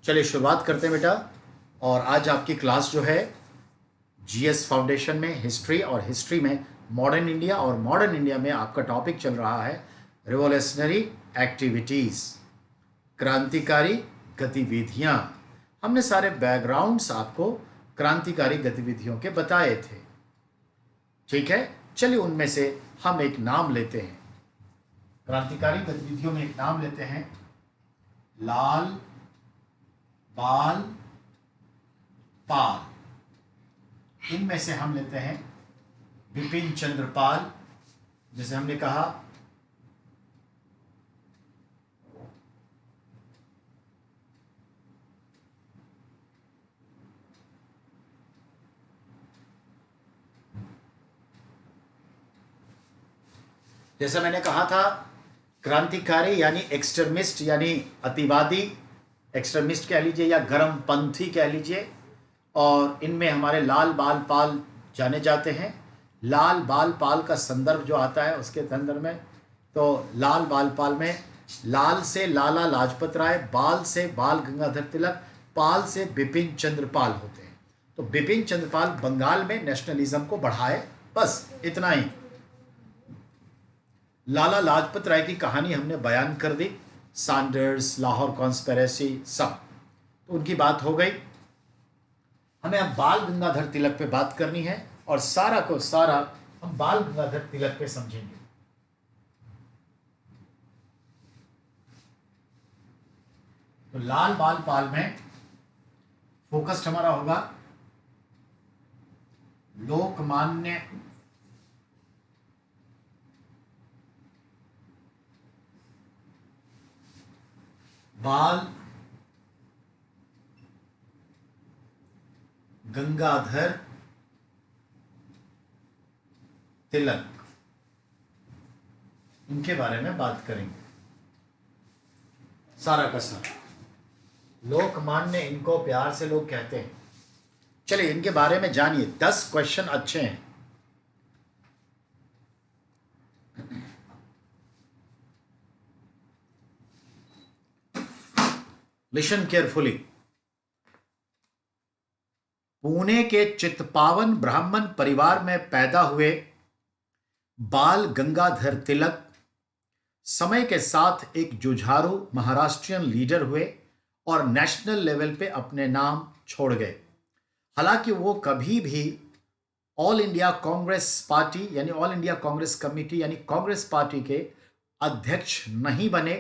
चलिए शुरुआत करते हैं बेटा। और आज आपकी क्लास जो है जीएस फाउंडेशन में हिस्ट्री, और हिस्ट्री में मॉडर्न इंडिया, और मॉडर्न इंडिया में आपका टॉपिक चल रहा है रिवोल्यूशनरी एक्टिविटीज़, क्रांतिकारी गतिविधियाँ। हमने सारे बैकग्राउंड्स आपको क्रांतिकारी गतिविधियों के बताए थे, ठीक है। चलिए उनमें से हम एक नाम लेते हैं। क्रांतिकारी गतिविधियों में एक नाम लेते हैं लाल बाल पाल। इनमें से हम लेते हैं बिपिन चंद्र पाल, जैसे हमने कहा जैसा मैंने कहा था क्रांतिकारी यानी एक्सट्रीमिस्ट, यानी अतिवादी, एक्सट्रीमिस्ट कह लीजिए या गर्मपंथी कह लीजिए। और इनमें हमारे लाल बाल पाल जाने जाते हैं। लाल बाल पाल का संदर्भ जो आता है उसके संदर्भ में, तो लाल बाल पाल में लाल से लाला लाजपत राय, बाल से बाल गंगाधर तिलक, पाल से बिपिन चंद्र पाल होते हैं। तो बिपिन चंद्र पाल बंगाल में नेशनलिज्म को बढ़ाए, बस इतना ही। लाला लाजपत राय की कहानी हमने बयान कर दी, सैंडर्स, लाहौर कॉन्स्पिरेसी, सब, तो उनकी बात हो गई। हमें अब बाल गंगाधर तिलक पे बात करनी है, और सारा को सारा हम बाल गंगाधर तिलक पे समझेंगे। तो लाल बाल पाल में फोकस्ड हमारा होगा लोकमान्य बाल गंगाधर तिलक, इनके बारे में बात करेंगे सारा का सारा। लोकमान्य इनको प्यार से लोग कहते हैं। चलिए इनके बारे में जानिए, 10 क्वेश्चन अच्छे हैं। Listen carefully. पुणे के चित्पावन ब्राह्मण परिवार में पैदा हुए बाल गंगाधर तिलक समय के साथ एक जुझारू महाराष्ट्रियन लीडर हुए और नेशनल लेवल पे अपने नाम छोड़ गए। हालांकि वो कभी भी ऑल इंडिया कांग्रेस पार्टी यानी ऑल इंडिया कांग्रेस कमेटी यानी कांग्रेस पार्टी के अध्यक्ष नहीं बने।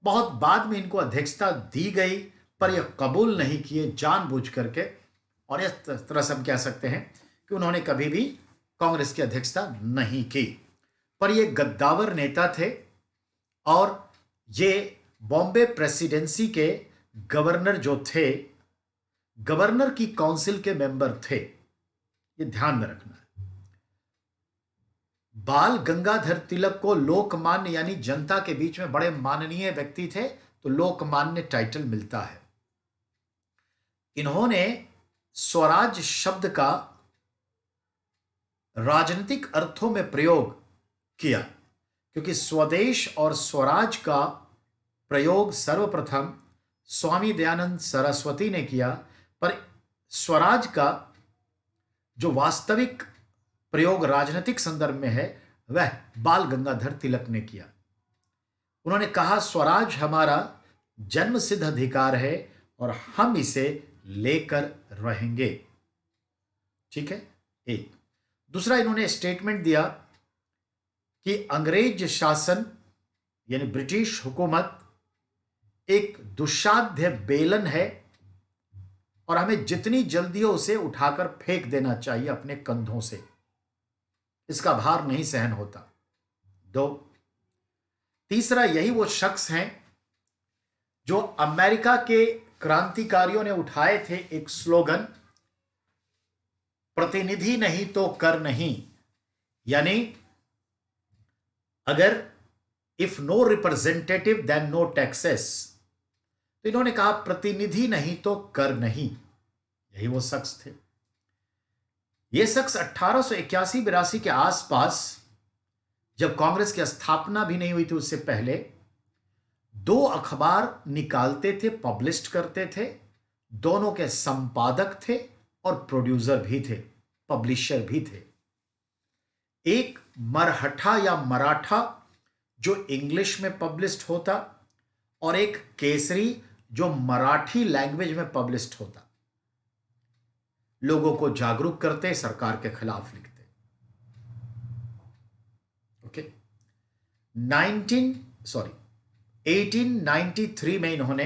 बहुत बाद में इनको अध्यक्षता दी गई, पर यह कबूल नहीं किए जानबूझ करके, और इस तरह से हम कह सकते हैं कि उन्होंने कभी भी कांग्रेस की अध्यक्षता नहीं की। पर ये गद्दावर नेता थे, और ये बॉम्बे प्रेसिडेंसी के गवर्नर जो थे, गवर्नर की काउंसिल के मेंबर थे, ये ध्यान में रखना है। बाल गंगाधर तिलक को लोकमान्य यानी जनता के बीच में बड़े माननीय व्यक्ति थे, तो लोकमान्य टाइटल मिलता है। इन्होंने स्वराज शब्द का राजनीतिक अर्थों में प्रयोग किया, क्योंकि स्वदेश और स्वराज का प्रयोग सर्वप्रथम स्वामी दयानंद सरस्वती ने किया, पर स्वराज का जो वास्तविक प्रयोग राजनीतिक संदर्भ में है वह बाल गंगाधर तिलक ने किया। उन्होंने कहा स्वराज हमारा जन्मसिद्ध अधिकार है और हम इसे लेकर रहेंगे, ठीक है। एक दूसरा, इन्होंने स्टेटमेंट दिया कि अंग्रेज शासन यानी ब्रिटिश हुकूमत एक दुस्साध्य बेलन है और हमें जितनी जल्दी हो उसे उठाकर फेंक देना चाहिए अपने कंधों से, इसका भार नहीं सहन होता। 2, तीसरा, यही वो शख्स हैं जो अमेरिका के क्रांतिकारियों ने उठाए थे एक स्लोगन, प्रतिनिधि नहीं तो कर नहीं, यानी अगर if no representative then no taxes, तो इन्होंने कहा प्रतिनिधि नहीं तो कर नहीं। यही वो शख्स थे। यह शख्स 1881-82 के आसपास, जब कांग्रेस की स्थापना भी नहीं हुई थी उससे पहले, दो अखबार निकालते थे, पब्लिश करते थे। दोनों के संपादक थे और प्रोड्यूसर भी थे, पब्लिशर भी थे। एक मरहठा या मराठा जो इंग्लिश में पब्लिश्ड होता, और एक केसरी जो मराठी लैंग्वेज में पब्लिश्ड होता। लोगों को जागरूक करते, सरकार के खिलाफ लिखते। ओके। 1893 में इन्होंने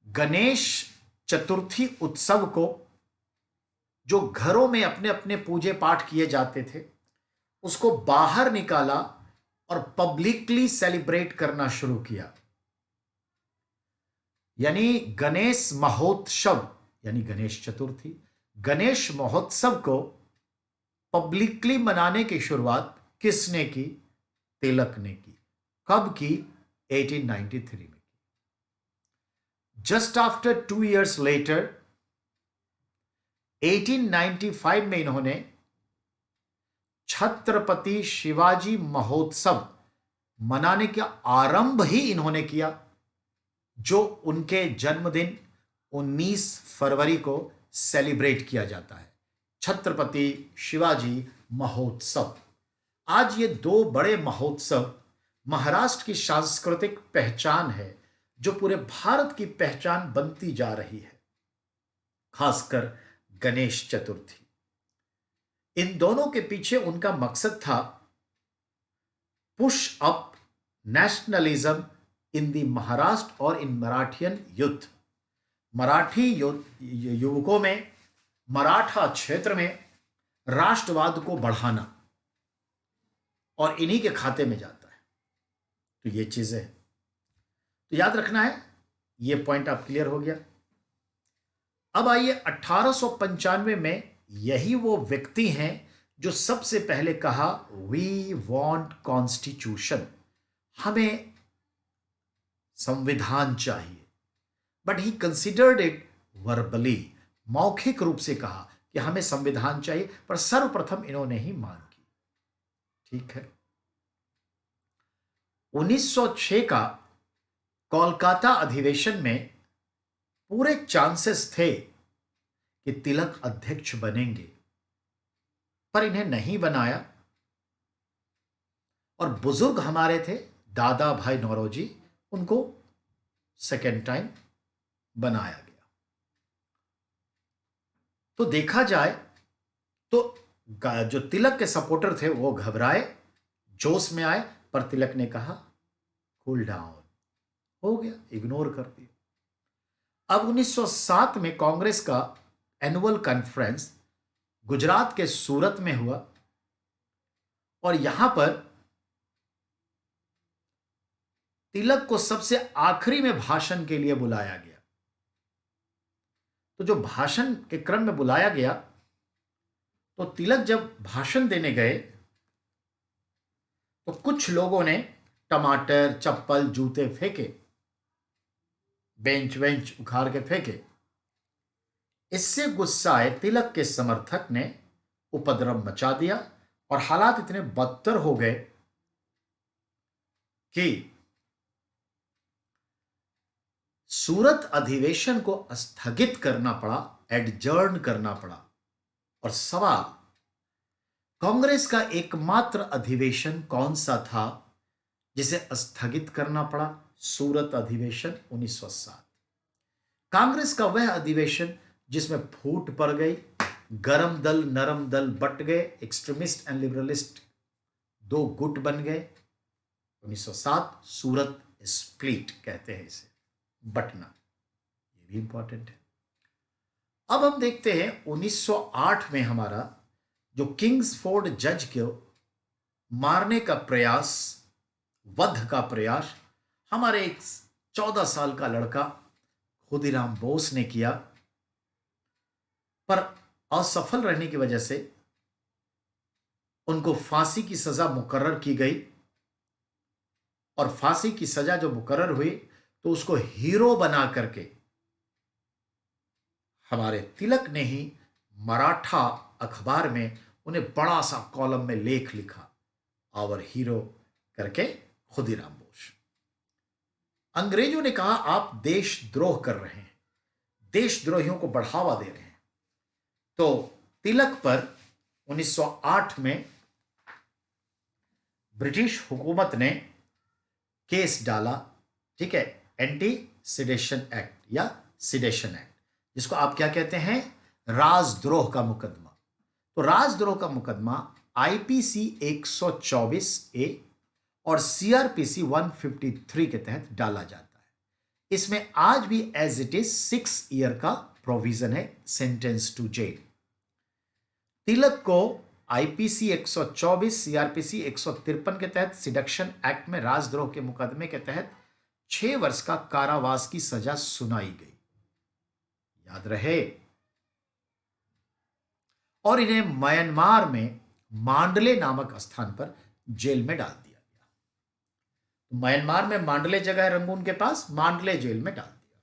गणेश चतुर्थी उत्सव को, जो घरों में अपने अपने पूजे पाठ किए जाते थे, उसको बाहर निकाला और पब्लिकली सेलिब्रेट करना शुरू किया। यानी गणेश महोत्सव, यानी गणेश चतुर्थी, गणेश महोत्सव को पब्लिकली मनाने की शुरुआत किसने की? तिलक ने की। कब की? 1893 में। जस्ट आफ्टर 2 years लेटर 1895 में इन्होंने छत्रपति शिवाजी महोत्सव मनाने का आरंभ ही इन्होंने किया, जो उनके जन्मदिन 19 फरवरी को सेलिब्रेट किया जाता है, छत्रपति शिवाजी महोत्सव। आज ये दो बड़े महोत्सव महाराष्ट्र की सांस्कृतिक पहचान है, जो पूरे भारत की पहचान बनती जा रही है, खासकर गणेश चतुर्थी। इन दोनों के पीछे उनका मकसद था पुश अप नेशनलिज्म इन दी महाराष्ट्र और इन मराठियन युद्ध। मराठी युवकों में, मराठा क्षेत्र में राष्ट्रवाद को बढ़ाना, और इन्हीं के खाते में जाता है। तो ये चीजें हैं, तो याद रखना है। ये पॉइंट आप क्लियर हो गया। अब आइए 1895 में यही वो व्यक्ति हैं जो सबसे पहले कहा वी वांट कॉन्स्टिट्यूशन, हमें संविधान चाहिए। But he considered it verbally, मौखिक रूप से कहा कि हमें संविधान चाहिए, पर सर्वप्रथम इन्होंने ही मांग की। ठीक है। 1906 का कोलकाता अधिवेशन में पूरे चांसेस थे कि तिलक अध्यक्ष बनेंगे, पर इन्हें नहीं बनाया। और बुजुर्ग हमारे थे दादा भाई नौरोजी, उनको सेकेंड टाइम बनाया गया। तो देखा जाए तो जो तिलक के सपोर्टर थे वो घबराए, जोश में आए, पर तिलक ने कहा कूल डाउन, हो गया, इग्नोर कर दिया। अब 1907 में कांग्रेस का एनुअल कॉन्फ्रेंस गुजरात के सूरत में हुआ, और यहां पर तिलक को सबसे आखिरी में भाषण के लिए बुलाया गया। तो जो भाषण के क्रम में बुलाया गया, तो तिलक जब भाषण देने गए तो कुछ लोगों ने टमाटर, चप्पल, जूते फेंके, बेंच वेंच उखाड़ के फेंके। इससे गुस्साए तिलक के समर्थक ने उपद्रव मचा दिया, और हालात इतने बदतर हो गए कि सूरत अधिवेशन को स्थगित करना पड़ा, एडजर्न करना पड़ा। और सवाल, कांग्रेस का एकमात्र अधिवेशन कौन सा था जिसे स्थगित करना पड़ा? सूरत अधिवेशन 1907। कांग्रेस का वह अधिवेशन जिसमें फूट पड़ गई, गरम दल नरम दल बट गए, एक्सट्रीमिस्ट एंड लिबरलिस्ट दो गुट बन गए। 1907 सूरत स्प्लिट कहते हैं इसे, बटना। ये भी इंपॉर्टेंट है। अब हम देखते हैं 1908 में हमारा जो किंग्सफोर्ड जज को मारने का प्रयास, वध का प्रयास, हमारे एक 14 साल का लड़का खुदीराम बोस ने किया, पर असफल रहने की वजह से उनको फांसी की सजा मुकर्रर की गई। और फांसी की सजा जो मुकर्रर हुई, तो उसको हीरो बना करके हमारे तिलक ने ही मराठा अखबार में उन्हें बड़ा सा कॉलम में लेख लिखा, आवर हीरो करके खुदीराम बोस। अंग्रेजों ने कहा आप देशद्रोह कर रहे हैं, देशद्रोहियों को बढ़ावा दे रहे हैं। तो तिलक पर 1908 में ब्रिटिश हुकूमत ने केस डाला, ठीक है, एंटी सिडेशन एक्ट या सिडेशन एक्ट, जिसको आप क्या कहते हैं, राजद्रोह का मुकदमा। तो राजद्रोह का मुकदमा आईपीसी 124 ए और सीआरपीसी 153 के तहत डाला जाता है। इसमें आज भी एज इट इज 6 ईयर का प्रोविजन है, सेंटेंस टू जेल। तिलक को आईपीसी 124 सीआरपीसी 153 के तहत सिडक्शन एक्ट में राजद्रोह के मुकदमे के तहत 6 वर्ष का कारावास की सजा सुनाई गई, याद रहे। और इन्हें म्यांमार में मांडले नामक स्थान पर जेल में डाल दिया गया। तो म्यांमार में मांडले जगह है रंगून के पास, मांडले जेल में डाल दिया।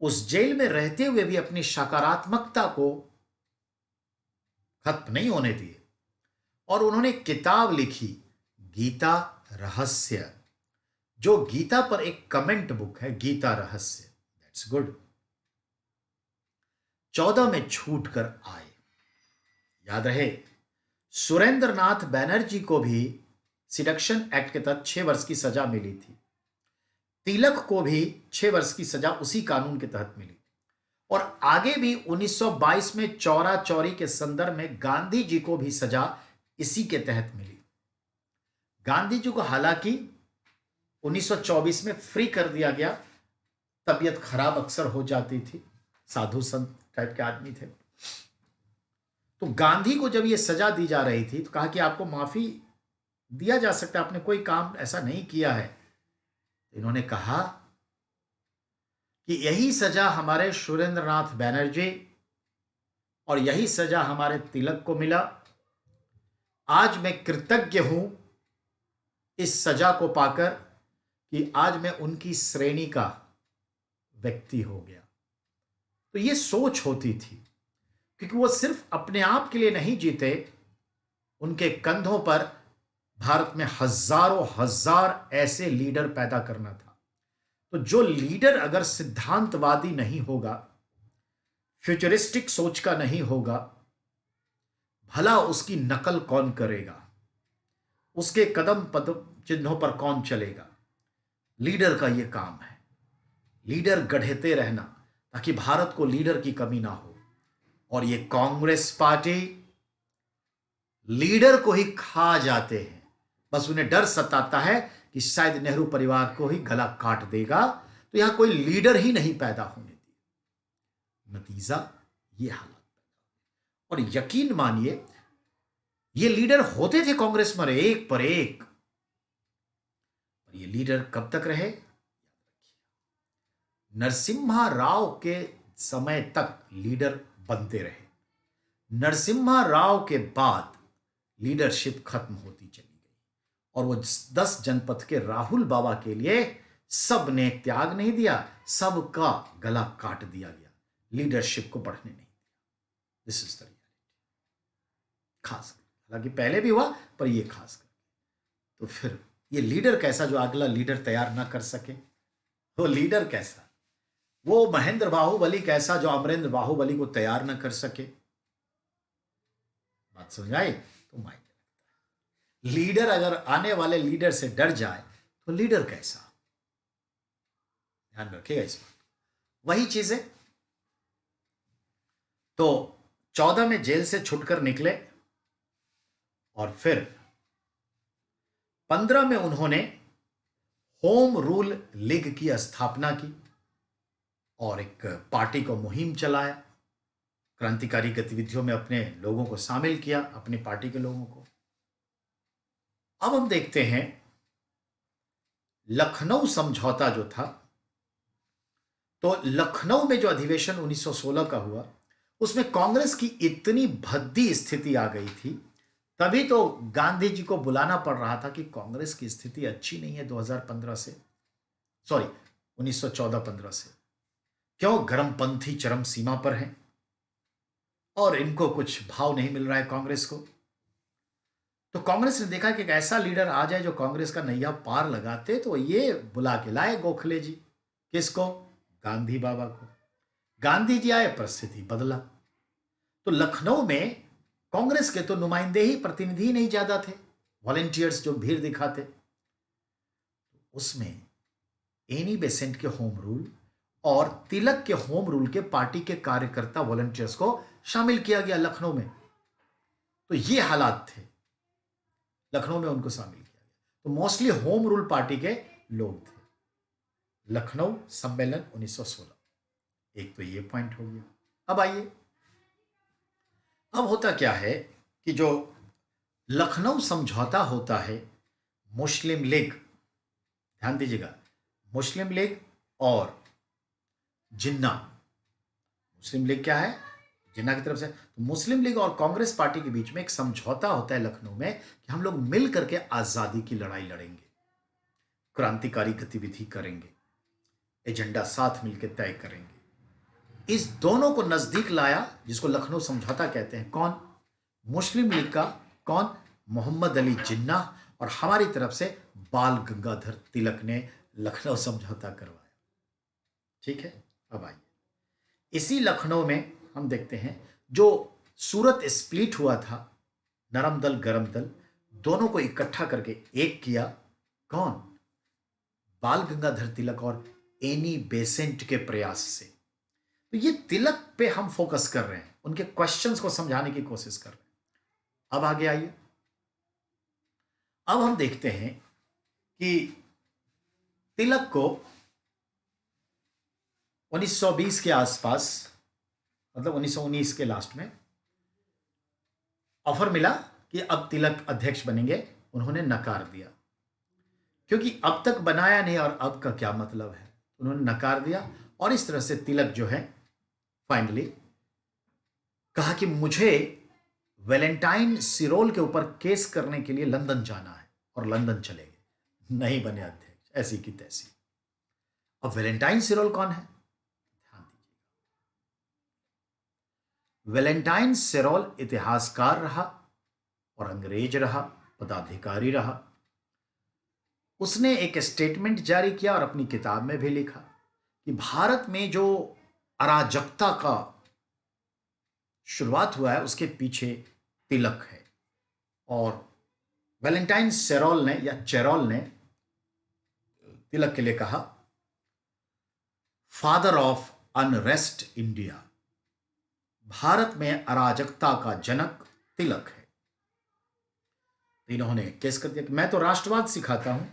उस जेल में रहते हुए भी अपनी सकारात्मकता को खत्म नहीं होने दिए और उन्होंने किताब लिखी, गीता रहस्य, जो गीता पर एक कमेंट बुक है, गीता रहस्य। That's good. 14 में छूट कर आए, याद रहे। सुरेंद्र नाथ बैनर्जी को भी सिडक्शन एक्ट के तहत 6 वर्ष की सजा मिली थी। तिलक को भी 6 वर्ष की सजा उसी कानून के तहत मिली। और आगे भी 1922 में चौरा चौरी के संदर्भ में गांधी जी को भी सजा इसी के तहत मिली। गांधी जी को हालांकि 1924 में फ्री कर दिया गया, तबीयत खराब अक्सर हो जाती थी, साधु संत टाइप के आदमी थे। तो गांधी को जब यह सजा दी जा रही थी तो कहा कि आपको माफी दिया जा सकता है, आपने कोई काम ऐसा नहीं किया है। इन्होंने कहा कि यही सजा हमारे सुरेंद्रनाथ बैनर्जी और यही सजा हमारे तिलक को मिला। आज मैं कृतज्ञ हूं इस सजा को पाकर कि आज मैं उनकी श्रेणी का व्यक्ति हो गया। तो यह सोच होती थी, क्योंकि वो सिर्फ अपने आप के लिए नहीं जीते, उनके कंधों पर भारत में हजारों हजार ऐसे लीडर पैदा करना था। तो जो लीडर अगर सिद्धांतवादी नहीं होगा, फ्यूचरिस्टिक सोच का नहीं होगा, भला उसकी नकल कौन करेगा, उसके कदम पद चिन्हों पर कौन चलेगा। लीडर का यह काम है, लीडर गढ़ते रहना, ताकि भारत को लीडर की कमी ना हो। और ये कांग्रेस पार्टी लीडर को ही खा जाते हैं, बस उन्हें डर सताता है कि शायद नेहरू परिवार को ही गला काट देगा, तो यहां कोई लीडर ही नहीं पैदा होने दिया। नतीजा ये हालत पैदा। और यकीन मानिए ये लीडर होते थे कांग्रेस में एक पर एक, और ये लीडर कब तक रहे, नरसिम्हा राव के समय तक लीडर बनते रहे। नरसिम्हा राव के बाद लीडरशिप खत्म होती चली गई और वो 10 जनपद के राहुल बाबा के लिए सबने त्याग नहीं दिया, सबका गला काट दिया गया, लीडरशिप को बढ़ने नहीं दिया। This is the reality. खास हालांकि पहले भी हुआ, पर ये खास कर। तो फिर ये लीडर कैसा जो अगला लीडर तैयार ना कर सके, वो लीडर कैसा, वो महेंद्र बाहुबली कैसा जो अमरेंद्र बाहुबली को तैयार ना कर सके। बात समझ आई? तो माइक लगता है लीडर अगर आने वाले लीडर से डर जाए तो लीडर कैसा, ध्यान रखिएगा इस बात। वही चीजें तो 14 में जेल से छुटकर निकले और फिर 15 में उन्होंने होम रूल लीग की स्थापना की और एक पार्टी को मुहिम चलाया, क्रांतिकारी गतिविधियों में अपने लोगों को शामिल किया, अपनी पार्टी के लोगों को। अब हम देखते हैं लखनऊ समझौता जो था, तो लखनऊ में जो अधिवेशन 1916 का हुआ, उसमें कांग्रेस की इतनी भद्दी स्थिति आ गई थी, तभी तो गांधी जी को बुलाना पड़ रहा था कि कांग्रेस की स्थिति अच्छी नहीं है 2015 से, सॉरी 1914-15 से। क्यों? गर्मपंथी चरम सीमा पर हैं और इनको कुछ भाव नहीं मिल रहा है कांग्रेस को। तो कांग्रेस ने देखा कि एक ऐसा लीडर आ जाए जो कांग्रेस का नैया पार लगाते, तो ये बुला के लाए गोखले जी। किसको? गांधी बाबा को। गांधी जी आए, परिस्थिति बदला। तो लखनऊ में कांग्रेस के तो नुमाइंदे ही, प्रतिनिधि ही नहीं ज्यादा थे, वॉलेंटियर्स जो भीड़ दिखाते। उसमें एनी बेसेंट के होम रूल और तिलक के होम रूल के पार्टी के कार्यकर्ता वॉलंटियर्स को शामिल किया गया लखनऊ में। तो ये हालात थे, लखनऊ में उनको शामिल किया गया। तो मोस्टली होम रूल पार्टी के लोग थे। लखनऊ सम्मेलन 1916, एक तो ये पॉइंट हो गया। अब आइए, अब होता क्या है कि जो लखनऊ समझौता होता है, मुस्लिम लीग, ध्यान दीजिएगा, मुस्लिम लीग और जिन्ना। मुस्लिम लीग क्या है? जिन्ना की तरफ से। तो मुस्लिम लीग और कांग्रेस पार्टी के बीच में एक समझौता होता है लखनऊ में कि हम लोग मिल करके आजादी की लड़ाई लड़ेंगे, क्रांतिकारी गतिविधि करेंगे, एजेंडा साथ मिलकर तय करेंगे। इस दोनों को नजदीक लाया, जिसको लखनऊ समझौता कहते हैं। कौन? मुस्लिम लीग का कौन? मोहम्मद अली जिन्ना, और हमारी तरफ से बाल गंगाधर तिलक ने लखनऊ समझौता करवाया। ठीक है, अब आइए, इसी लखनऊ में हम देखते हैं जो सूरत स्प्लिट हुआ था, नरम दल गरम दल, दोनों को इकट्ठा करके एक किया। कौन? बाल गंगाधर तिलक और एनी बेसेंट के प्रयास से। तो ये तिलक पे हम फोकस कर रहे हैं, उनके क्वेश्चंस को समझाने की कोशिश कर रहे हैं। अब आगे आइए, अब हम देखते हैं कि तिलक को 1920 के आसपास, मतलब 1919 के लास्ट में ऑफर मिला कि अब तिलक अध्यक्ष बनेंगे। उन्होंने नकार दिया, क्योंकि अब तक बनाया नहीं और अब का क्या मतलब है। उन्होंने नकार दिया, और इस तरह से तिलक जो है फाइनली कहा कि मुझे वैलेंटाइन सिरोल के ऊपर केस करने के लिए लंदन जाना है, और लंदन चले गए, नहीं बने अध्यक्ष, ऐसी की तैसी। अब वैलेंटाइन सिरोल कौन है? ध्यान दीजिएगा, वैलेंटाइन सिरोल इतिहासकार रहा और अंग्रेज रहा, पदाधिकारी रहा। उसने एक स्टेटमेंट जारी किया और अपनी किताब में भी लिखा कि भारत में जो अराजकता का शुरुआत हुआ है उसके पीछे तिलक है। और वैलेंटाइन सेरोल ने या चेरोल ने तिलक के लिए कहा, father of unrest India, Bharat में अराजकता का जनक तिलक है। इन्होंने केस कर दिया कि मैं तो राष्ट्रवाद सिखाता हूं,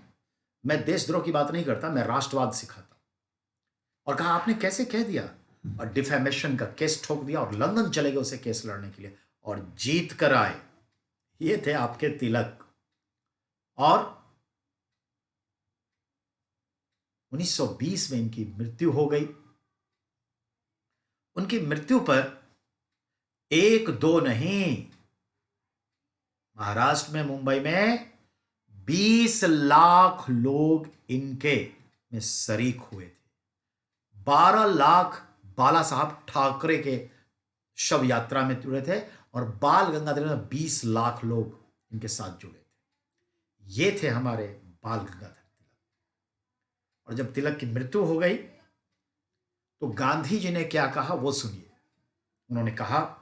मैं देशद्रोह की बात नहीं करता, मैं राष्ट्रवाद सिखाता हूं। और कहा आपने कैसे कह दिया, और डिफेमेशन का केस ठोक दिया, और लंदन चले गए उसे केस लड़ने के लिए, और जीत कर आए। ये थे आपके तिलक। और 1920 में इनकी मृत्यु हो गई। उनकी मृत्यु पर एक दो नहीं, महाराष्ट्र में, मुंबई में 20 लाख लोग इनके में शरीक हुए थे। 12 लाख बाला साहब ठाकरे के शव यात्रा में जुड़े थे, और बाल गंगाधर में 20 लाख लोग इनके साथ जुड़े थे। ये थे हमारे बाल गंगाधर तिलक। और जब तिलक की मृत्यु हो गई तो गांधी जी ने क्या कहा वो सुनिए। उन्होंने कहा,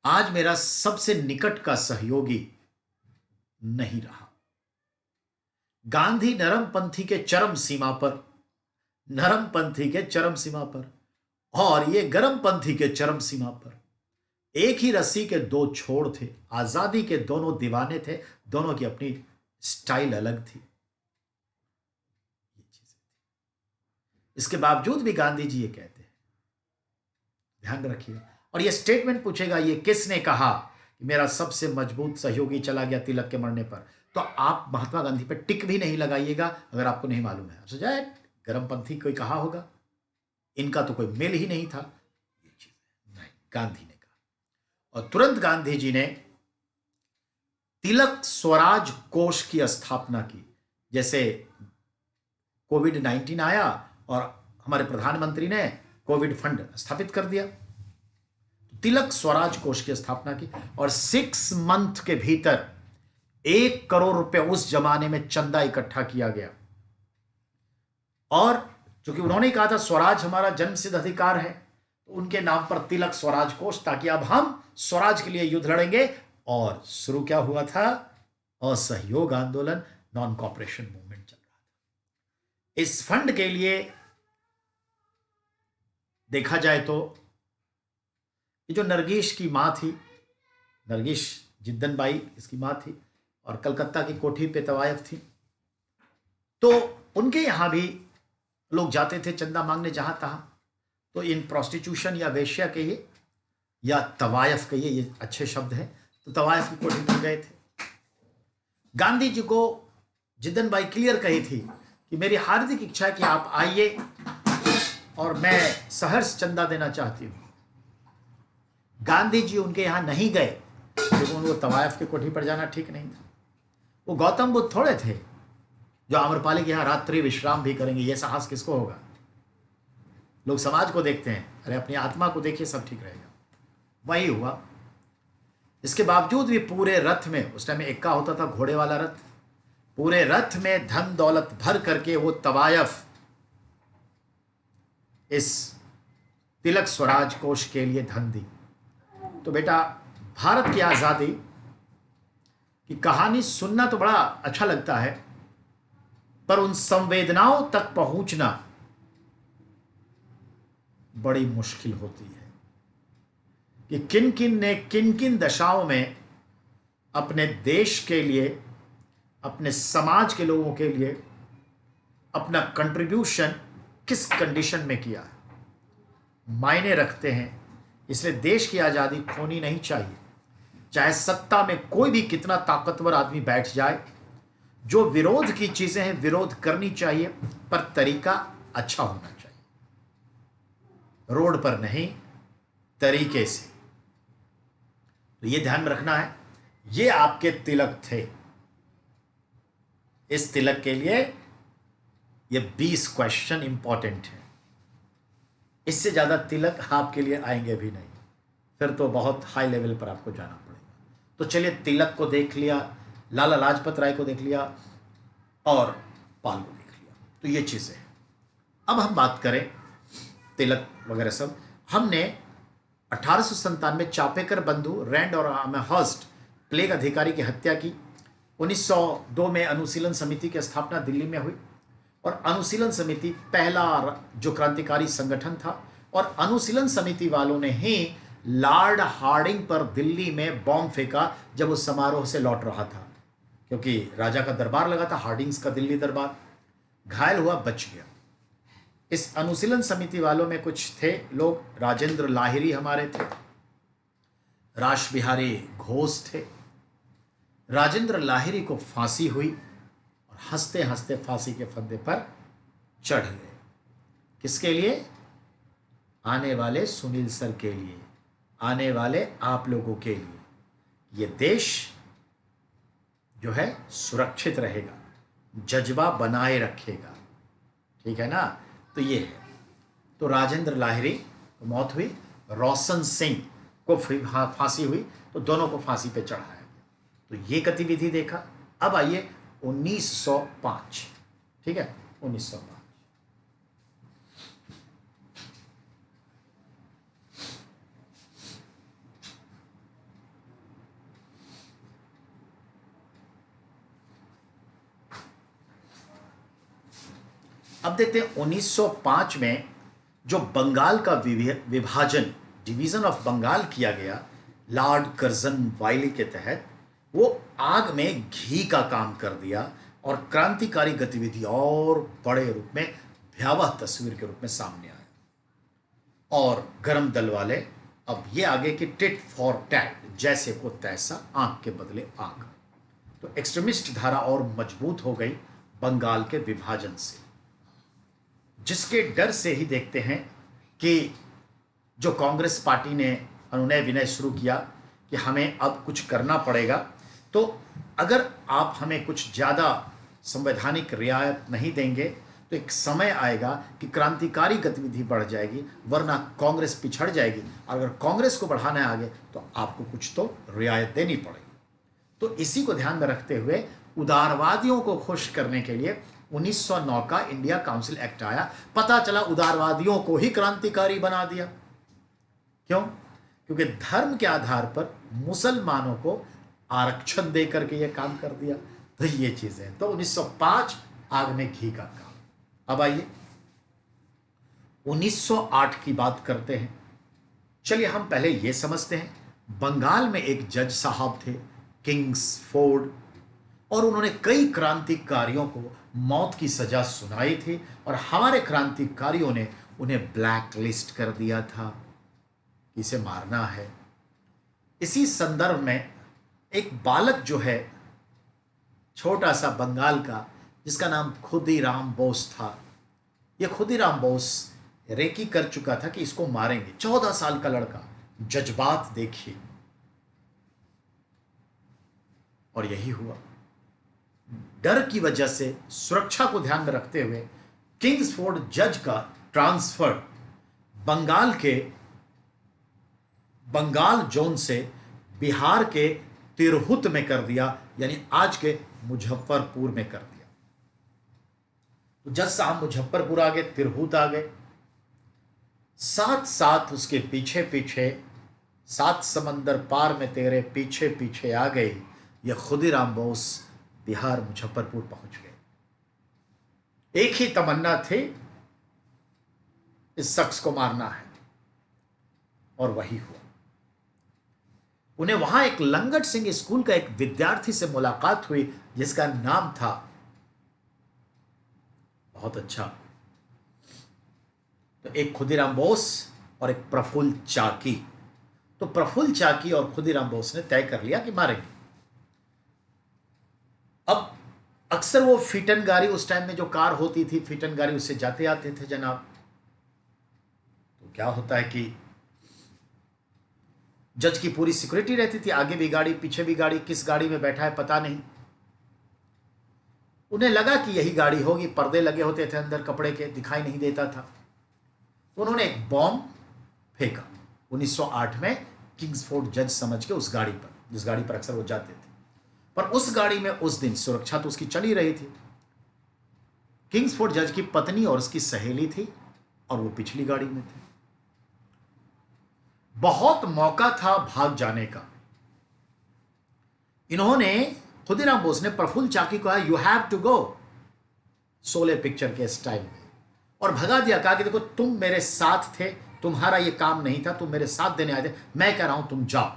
आज मेरा सबसे निकट का सहयोगी नहीं रहा। गांधी नरमपंथी के चरम सीमा पर, नरमपंथी के चरम सीमा पर, और ये गरमपंथी के चरम सीमा पर। एक ही रस्सी के दो छोर थे, आजादी के दोनों दीवाने थे, दोनों की अपनी स्टाइल अलग थी। ये चीजें थी। इसके बावजूद भी गांधी जी ये कहते हैं, ध्यान रखिए। और ये स्टेटमेंट पूछेगा ये किसने कहा कि मेरा सबसे मजबूत सहयोगी चला गया तिलक के मरने पर, तो आप महात्मा गांधी पर टिक भी नहीं लगाइएगा अगर आपको नहीं मालूम है। सोचा गरमपंथी कोई कहा होगा, इनका तो कोई मेल ही नहीं था। ये चीज नहीं, गांधी ने कहा। और तुरंत गांधी जी ने तिलक स्वराज कोष की स्थापना की। जैसे कोविड-19 आया और हमारे प्रधानमंत्री ने कोविड फंड स्थापित कर दिया, तिलक स्वराज कोष की स्थापना की और 6 मंथ के भीतर 1 करोड़ रुपए उस जमाने में चंदा इकट्ठा किया गया। और क्योंकि उन्होंने कहा था स्वराज हमारा जन्मसिद्ध अधिकार है, तो उनके नाम पर तिलक स्वराज कोष, ताकि अब हम स्वराज के लिए युद्ध लड़ेंगे। और शुरू क्या हुआ था? असहयोग आंदोलन, नॉन कॉपरेशन मूवमेंट चल रहा था। इस फंड के लिए देखा जाए तो ये जो नरगिस की मां थी, नरगिस जिद्दन बाई इसकी मां थी, और कलकत्ता की कोठी पे तवायफ थी, तो उनके यहां भी लोग जाते थे चंदा मांगने जहां तहां। तो इन प्रोस्टिट्यूशन या वेश्या कहिए या तवायफ कहिए, ये अच्छे शब्द हैं, तो तवायफ की कोठी में गए थे। गांधी जी को जिद्दन बाई क्लियर कही थी कि मेरी हार्दिक इच्छा है कि आप आइए और मैं सहर्ष चंदा देना चाहती हूं। गांधी जी उनके यहां नहीं गए क्योंकि उनको तवायफ की कोठी पर जाना ठीक नहीं था। वो गौतम बुद्ध थोड़े थे जो आम्रपाली के यहां रात्रि विश्राम भी करेंगे। ये साहस किसको होगा? लोग समाज को देखते हैं, अरे अपनी आत्मा को देखिए, सब ठीक रहेगा। वही हुआ। इसके बावजूद भी पूरे रथ में, उस टाइम में एक्का होता था, घोड़े वाला रथ, पूरे रथ में धन दौलत भर करके वो तवायफ इस तिलक स्वराज कोष के लिए धन दी। तो बेटा, भारत की आजादी की कहानी सुनना तो बड़ा अच्छा लगता है, पर उन संवेदनाओं तक पहुंचना बड़ी मुश्किल होती है कि किन किन ने किन किन दशाओं में अपने देश के लिए, अपने समाज के लोगों के लिए अपना कंट्रीब्यूशन किस कंडीशन में किया है, मायने रखते हैं। इसलिए देश की आज़ादी खोनी नहीं चाहिए। चाहे सत्ता में कोई भी कितना ताकतवर आदमी बैठ जाए, जो विरोध की चीजें हैं विरोध करनी चाहिए, पर तरीका अच्छा होना चाहिए, रोड पर नहीं, तरीके से। तो ये ध्यान में रखना है। ये आपके तिलक थे। इस तिलक के लिए ये 20 क्वेश्चन इंपॉर्टेंट है। इससे ज्यादा तिलक आपके लिए आएंगे भी नहीं, फिर तो बहुत हाई लेवल पर आपको जाना पड़ेगा। तो चलिए, तिलक को देख लिया, लाला लाजपत राय को देख लिया और पाल को देख लिया, तो ये चीजें हैं। अब हम बात करें तिलक वगैरह सब। हमने 1897 चापेकर बंधु रैंड और आमेहर्स्ट प्लेग अधिकारी की हत्या की। 1902 में अनुशीलन समिति की स्थापना दिल्ली में हुई, और अनुशीलन समिति पहला जो क्रांतिकारी संगठन था, और अनुशीलन समिति वालों ने ही लॉर्ड हार्डिंग पर दिल्ली में बॉम्ब फेंका जब उस समारोह से लौट रहा था, क्योंकि राजा का दरबार लगा था, हार्डिंग्स का दिल्ली दरबार। घायल हुआ, बच गया। इस अनुशीलन समिति वालों में कुछ थे लोग, राजेंद्र लाहिरी हमारे थे, रास बिहारी घोष थे। राजेंद्र लाहिरी को फांसी हुई और हंसते हंसते फांसी के फंदे पर चढ़ गए। किसके लिए? आने वाले सुनील सर के लिए, आने वाले आप लोगों के लिए। ये देश जो है सुरक्षित रहेगा, जज्बा बनाए रखेगा, ठीक है ना? तो ये है। तो राजेंद्र लाहिरी को मौत हुई, रोशन सिंह को फांसी हुई, तो दोनों को फांसी पे चढ़ाया गया। तो ये गतिविधि देखा। अब आइए 1905, ठीक है, 1905। अब देखते हैं 1905 में जो बंगाल का विभाजन, डिवीजन ऑफ बंगाल किया गया लॉर्ड कर्जन वाइली के तहत, वो आग में घी का काम कर दिया और क्रांतिकारी गतिविधि और बड़े रूप में, भयावह तस्वीर के रूप में सामने आया। और गरम दल वाले अब ये आगे कि टिट फॉर टैट, जैसे को तैसा, आंख के बदले आंख। तो एक्सट्रीमिस्ट धारा और मजबूत हो गई बंगाल के विभाजन से, जिसके डर से ही देखते हैं कि जो कांग्रेस पार्टी ने अनुनय विनय शुरू किया कि हमें अब कुछ करना पड़ेगा, तो अगर आप हमें कुछ ज़्यादा संवैधानिक रियायत नहीं देंगे तो एक समय आएगा कि क्रांतिकारी गतिविधि बढ़ जाएगी, वरना कांग्रेस पिछड़ जाएगी। अगर कांग्रेस को बढ़ाना है आगे तो आपको कुछ तो रियायत देनी पड़ेगी। तो इसी को ध्यान में रखते हुए उदारवादियों को खुश करने के लिए 1909 का इंडिया काउंसिल एक्ट आया। पता चला उदारवादियों को ही क्रांतिकारी बना दिया। क्यों? क्योंकि धर्म के आधार पर मुसलमानों को आरक्षण देकर के यह काम कर दिया। तो ये चीजें, तो 1905 आग में घी का काम। अब आइए 1908 की बात करते हैं। चलिए हम पहले यह समझते हैं। बंगाल में एक जज साहब थे, किंग्सफोर्ड, और उन्होंने कई क्रांतिकारियों को मौत की सजा सुनाई थी और हमारे क्रांतिकारियों ने उन्हें ब्लैक लिस्ट कर दिया था, इसे मारना है। इसी संदर्भ में एक बालक जो है छोटा सा बंगाल का, जिसका नाम खुदीराम बोस था, यह खुदीराम बोस रेकी कर चुका था कि इसको मारेंगे। 14 साल का लड़का, जज्बात देखिए। और यही हुआ। डर की वजह से, सुरक्षा को ध्यान में रखते हुए, किंग्सफोर्ड जज का ट्रांसफर बंगाल जोन से बिहार के तिरहुत में कर दिया, यानी आज के मुजफ्फरपुर में कर दिया। तो जज साहब मुजफ्फरपुर आ गए, तिरहुत आ गए, साथ साथ उसके पीछे पीछे, 7 समंदर पार में तेरे पीछे पीछे आ गई, यह खुदीराम बोस बिहार मुजफ्फरपुर पहुंच गए। एक ही तमन्ना थी, इस शख्स को मारना है, और वही हुआ। उन्हें वहां एक लंगट सिंह स्कूल का एक विद्यार्थी से मुलाकात हुई, जिसका नाम था, बहुत अच्छा, तो एक खुदीराम बोस और एक प्रफुल्ल चाकी। तो प्रफुल्ल चाकी और खुदीराम बोस ने तय कर लिया कि मारेंगे। अब अक्सर वो फिटन गाड़ी, उस टाइम में जो कार होती थी फिटन गाड़ी, उससे जाते आते थे जनाब। तो क्या होता है कि जज की पूरी सिक्योरिटी रहती थी, आगे भी गाड़ी पीछे भी गाड़ी, किस गाड़ी में बैठा है पता नहीं। उन्हें लगा कि यही गाड़ी होगी, पर्दे लगे होते थे अंदर कपड़े के, दिखाई नहीं देता था। तो उन्होंने एक बॉम्ब फेंका 1908 में, किंग्सफोर्ड जज समझ के, उस गाड़ी पर, जिस गाड़ी पर अक्सर वो जाते थे। पर उस गाड़ी में उस दिन सुरक्षा तो उसकी चली रही थी। किंग्सफोर्ड जज की पत्नी और उसकी सहेली थी, और वो पिछली गाड़ी में थे। बहुत मौका था भाग जाने का। इन्होंने, खुदीराम बोस ने प्रफुल्ल चाकी को कहा, you have to go, Sholay picture के स्टाइल में, और भगा दिया। कहा कि देखो तुम मेरे साथ थे, तुम्हारा ये काम नहीं था, तुम मेरे साथ देने आए थे, मैं कह रहा हूं तुम जाओ।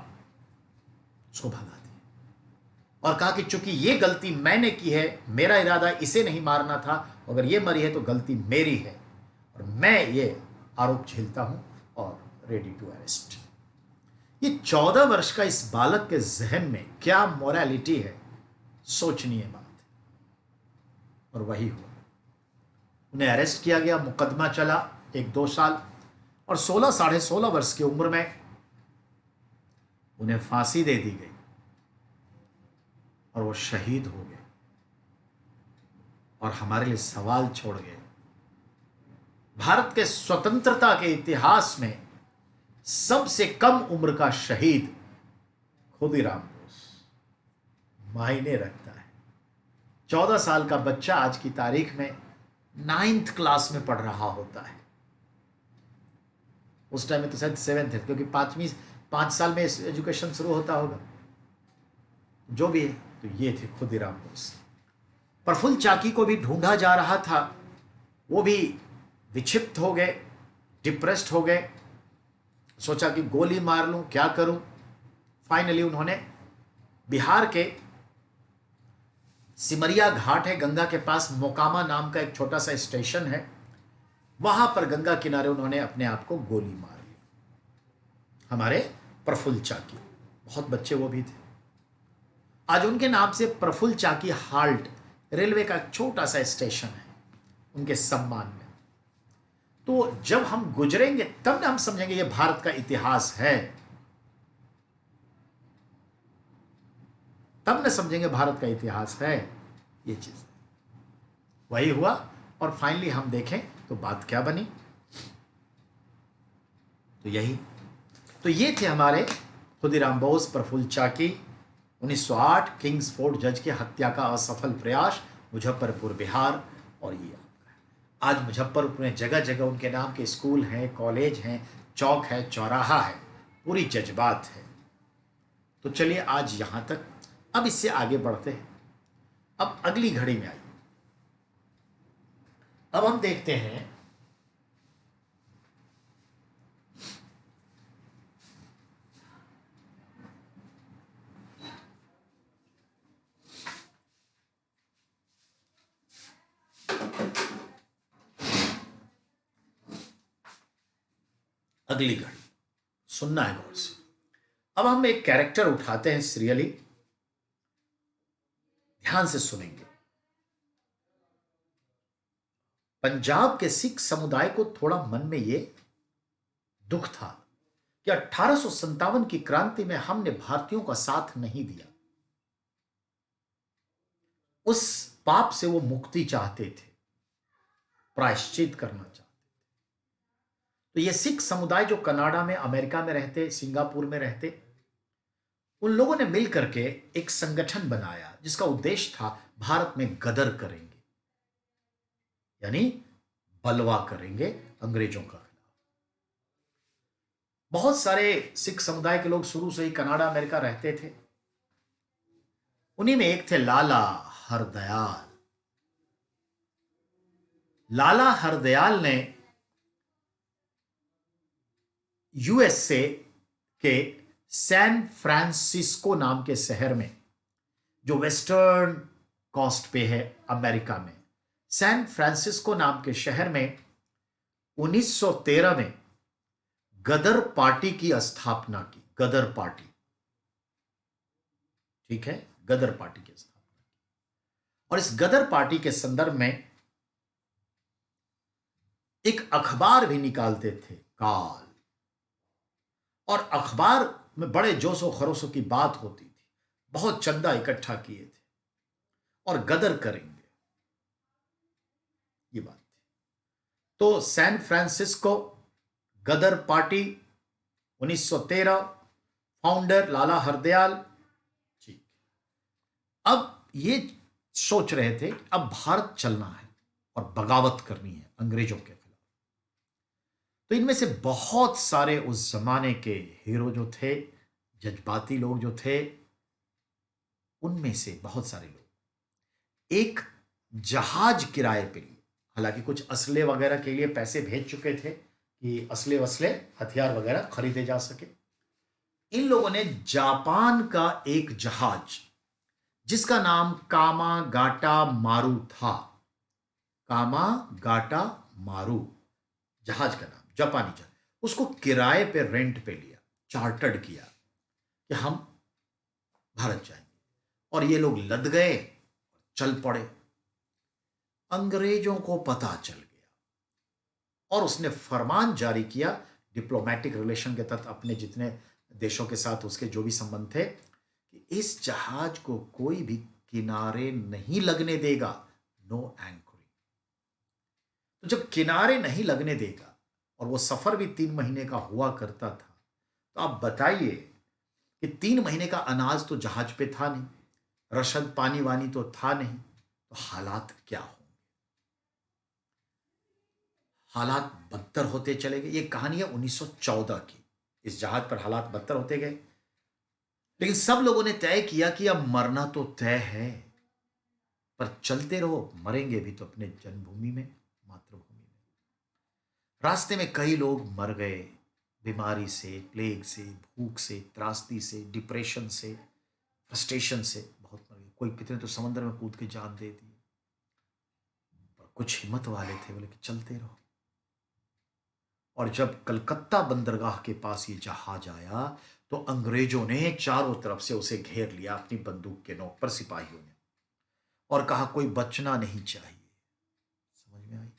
उसको भगा दिया और कहा कि चूंकि ये गलती मैंने की है, मेरा इरादा इसे नहीं मारना था, अगर ये मरी है तो गलती मेरी है, और मैं ये आरोप झेलता हूं, और रेडी टू अरेस्ट। ये 14 वर्ष का इस बालक के जहन में क्या मोरालिटी है, सोचनीय बात है। और वही हुआ, उन्हें अरेस्ट किया गया, मुकदमा चला 1-2 साल, और 16 साढ़े 16 वर्ष की उम्र में उन्हें फांसी दे दी गई, और वो शहीद हो गए, और हमारे लिए सवाल छोड़ गए। भारत के स्वतंत्रता के इतिहास में सबसे कम उम्र का शहीद खुदीराम बोस मायने रखता है। 14 साल का बच्चा आज की तारीख में 9th क्लास में पढ़ रहा होता है। उस टाइम में तो शायद 7th है, क्योंकि 5 साल में एजुकेशन शुरू होता होगा, जो भी है। तो ये थे खुदीराम बोस। प्रफुल्ल चाकी को भी ढूंढा जा रहा था, वो भी विक्षिप्त हो गए, डिप्रेस्ड हो गए, सोचा कि गोली मार लूं, क्या करूं। फाइनली उन्होंने बिहार के सिमरिया घाट है गंगा के पास, मोकामा नाम का एक छोटा सा स्टेशन है, वहां पर गंगा किनारे उन्होंने अपने आप को गोली मार ली। हमारे प्रफुल्ल चाकी, बहुत बच्चे वो भी थे। आज उनके नाम से प्रफुल्ल चाकी हाल्ट, रेलवे का एक छोटा सा स्टेशन है, उनके सम्मान में। तो जब हम गुजरेंगे तब ना हम समझेंगे ये भारत का इतिहास है, तब न समझेंगे भारत का इतिहास है ये चीज। वही हुआ और फाइनली हम देखें तो बात क्या बनी। तो यही, तो ये थे हमारे खुदीराम बोस प्रफुल्ल चाकी 1908 किंग्स फोर्ट जज की हत्या का असफल प्रयास, मुजफ्फरपुर बिहार। और ये आज मुजफ्फरपुर में जगह जगह उनके नाम के स्कूल हैं, कॉलेज हैं, चौक है, चौराहा है, पूरी जज्बात है। तो चलिए आज यहां तक, अब इससे आगे बढ़ते हैं। अब अगली घड़ी में आइए, अब हम देखते हैं अगली घड़ी, सुनना है गौर से। अब हम एक कैरेक्टर उठाते हैं सीरियली, ध्यान से सुनेंगे। पंजाब के सिख समुदाय को थोड़ा मन में ये दुख था कि 1857 की क्रांति में हमने भारतीयों का साथ नहीं दिया। उस पाप से वो मुक्ति चाहते थे, प्रायश्चित करना चाहते। तो ये सिख समुदाय जो कनाडा में, अमेरिका में रहते, सिंगापुर में रहते, उन लोगों ने मिलकर के एक संगठन बनाया जिसका उद्देश्य था भारत में गदर करेंगे, यानी बलवा करेंगे अंग्रेजों का खिलाफ। बहुत सारे सिख समुदाय के लोग शुरू से ही कनाडा अमेरिका रहते थे। उन्हीं में एक थे लाला हरदयाल। लाला हरदयाल ने यूएसए के सैन फ्रांसिस्को नाम के शहर में, जो वेस्टर्न कोस्ट पे है अमेरिका में, सैन फ्रांसिस्को नाम के शहर में 1913 में गदर पार्टी की स्थापना की। गदर पार्टी, ठीक है, गदर पार्टी की स्थापना की। और इस गदर पार्टी के संदर्भ में एक अखबार भी निकालते थे, काल। और अखबार में बड़े जोशो खरोशो की बात होती थी, बहुत चंदा इकट्ठा किए थे और गदर करेंगे, ये बात थी। तो सैन फ्रांसिस्को गदर पार्टी 1913, फाउंडर लाला हरदयाल जी। अब ये सोच रहे थे कि अब भारत चलना है और बगावत करनी है अंग्रेजों के खिलाफ। तो इनमें से बहुत सारे उस जमाने के हीरो जो थे, जज्बाती लोग जो थे, उनमें से बहुत सारे लोग एक जहाज किराए पे लिए। हालांकि कुछ असले वगैरह के लिए पैसे भेज चुके थे कि असले वसले हथियार वगैरह खरीदे जा सके। इन लोगों ने जापान का एक जहाज जिसका नाम कामागाटा मारू था, कामागाटा मारू जहाज का नाम, जापानी जहाज, उसको किराए पे, रेंट पे लिया, चार्टर्ड किया कि हम भारत जाएंगे। और ये लोग लद गए, चल पड़े। अंग्रेजों को पता चल गया और उसने फरमान जारी किया, डिप्लोमेटिक रिलेशन के तहत अपने जितने देशों के साथ उसके जो भी संबंध थे, कि इस जहाज को कोई भी किनारे नहीं लगने देगा, नो एंकरिंग। तो जब किनारे नहीं लगने देगा, और वो सफर भी 3 महीने का हुआ करता था, तो आप बताइए कि 3 महीने का अनाज तो जहाज पे था नहीं, रसद पानी वानी तो था नहीं, तो हालात क्या होंगे। हालात बदतर होते चले गए। ये कहानी है 1914 की। इस जहाज पर हालात बदतर होते गए, लेकिन सब लोगों ने तय किया कि अब मरना तो तय है, पर चलते रहो, मरेंगे भी तो अपने जन्मभूमि में, मातृभूमि में। रास्ते में कई लोग मर गए, बीमारी से, प्लेग से, भूख से, त्रासदी से, डिप्रेशन से, फ्रस्ट्रेशन से बहुत मर गए। कोई कितने तो समंदर में कूद के जान दे दी। पर कुछ हिम्मत वाले थे, बोले कि चलते रहो। और जब कलकत्ता बंदरगाह के पास ये जहाज आया, तो अंग्रेजों ने चारों तरफ से उसे घेर लिया अपनी बंदूक के नोक पर, सिपाहियों ने, और कहा कोई बचना नहीं चाहिए। समझ में आई?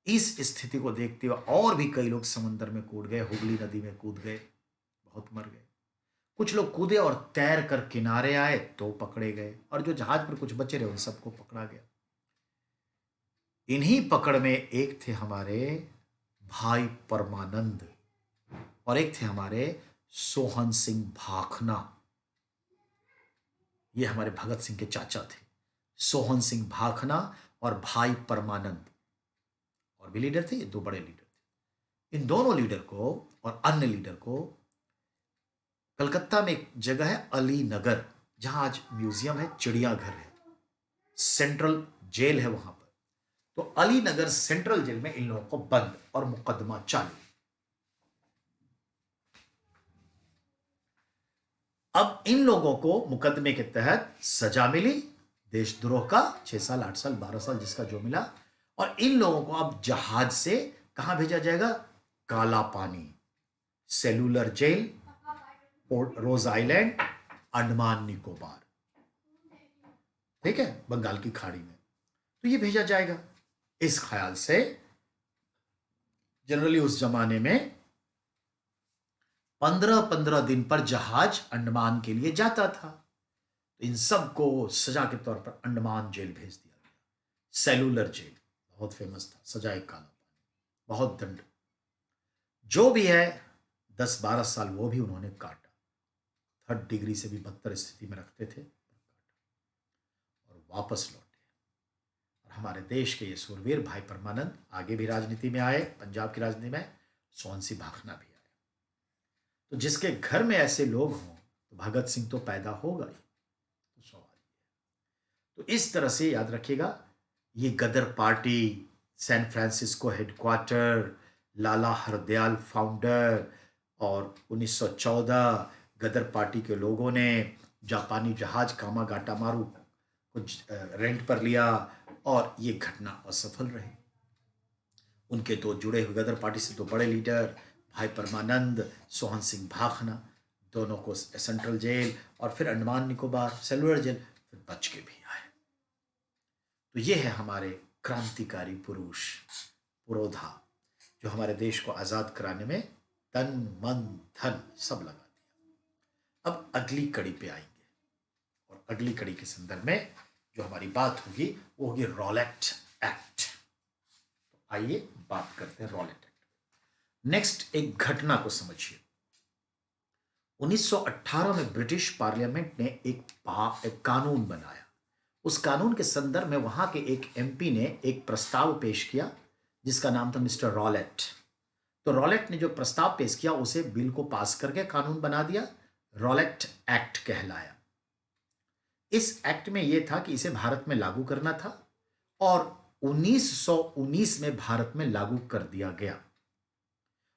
इस स्थिति को देखते हुए और भी कई लोग समंदर में कूद गए, हुगली नदी में कूद गए, बहुत मर गए। कुछ लोग कूदे और तैर कर किनारे आए तो पकड़े गए, और जो जहाज पर कुछ बचे रहे उन सबको पकड़ा गया। इन्हीं पकड़ में एक थे हमारे भाई परमानंद और एक थे हमारे सोहन सिंह भाखना। ये हमारे भगत सिंह के चाचा थे, सोहन सिंह भाखना और भाई परमानंद। और भी लीडर थे, ये दो बड़े लीडर थे। इन दोनों लीडर को और अन्य लीडर को कलकत्ता में एक जगह है अली नगर, जहां आज म्यूजियम है, चिड़ियाघर है, सेंट्रल जेल है वहां पर। तो अली नगर सेंट्रल जेल में इन लोगों को बंद और मुकदमा चालू। अब इन लोगों को मुकदमे के तहत सजा मिली, देशद्रोह का 6 साल 8 साल 12 साल जिसका जो मिला। और इन लोगों को अब जहाज से कहां भेजा जाएगा? काला पानी, सेलुलर जेल, पोर्ट रोज आइलैंड, अंडमान निकोबार, ठीक है, बंगाल की खाड़ी में। तो ये भेजा जाएगा। इस ख्याल से जनरली उस जमाने में 15-15 दिन पर जहाज अंडमान के लिए जाता था। तो इन सबको सजा के तौर पर अंडमान जेल भेज दिया गया। सेलुलर जेल बहुत फेमस था, सजाए काला पानी, बहुत दंड। जो भी है 10-12 साल वो भी उन्होंने काटा। 3rd डिग्री से भी बदतर स्थिति में रखते थे और वापस लौटे। और हमारे देश के ये सूरवीर भाई परमानंद आगे भी राजनीति में आए, पंजाब की राजनीति में सोहन सिंह भाखना भी आए। तो जिसके घर में ऐसे लोग हों तो भगत सिंह तो पैदा होगा ही। तो सवाल ये, तो इस तरह से याद रखिएगा, ये गदर पार्टी, सैन फ्रांसिस्को हेडक्वार्टर, लाला हरदयाल फाउंडर, और 1914 गदर पार्टी के लोगों ने जापानी जहाज कामागाटामारू को रेंट पर लिया और ये घटना असफल रही। उनके तो जुड़े हुए गदर पार्टी से तो बड़े लीडर भाई परमानंद, सोहन सिंह भाखना, दोनों को सेंट्रल जेल और फिर अंडमान निकोबार सेलुलर जेल, फिर बच के भी आए। तो ये है हमारे क्रांतिकारी पुरुष पुरोधा, जो हमारे देश को आजाद कराने में तन मन धन सब लगा दिया। अब अगली कड़ी पे आएंगे और अगली कड़ी के संदर्भ में जो हमारी बात होगी वो होगी रॉलेट एक्ट। तो आइए बात करते हैं रॉलेट एक्ट। नेक्स्ट एक घटना को समझिए। 1918 में ब्रिटिश पार्लियामेंट ने एक कानून बनाया। उस कानून के संदर्भ में वहां के एक एमपी ने एक प्रस्ताव पेश किया जिसका नाम था मिस्टर रॉलेट। तो रॉलेट ने जो प्रस्ताव पेश किया उसे बिल को पास करके कानून बना दिया, रॉलेट एक्ट कहलाया। इस एक्ट में यह था कि इसे भारत में लागू करना था और 1919 में भारत में लागू कर दिया गया।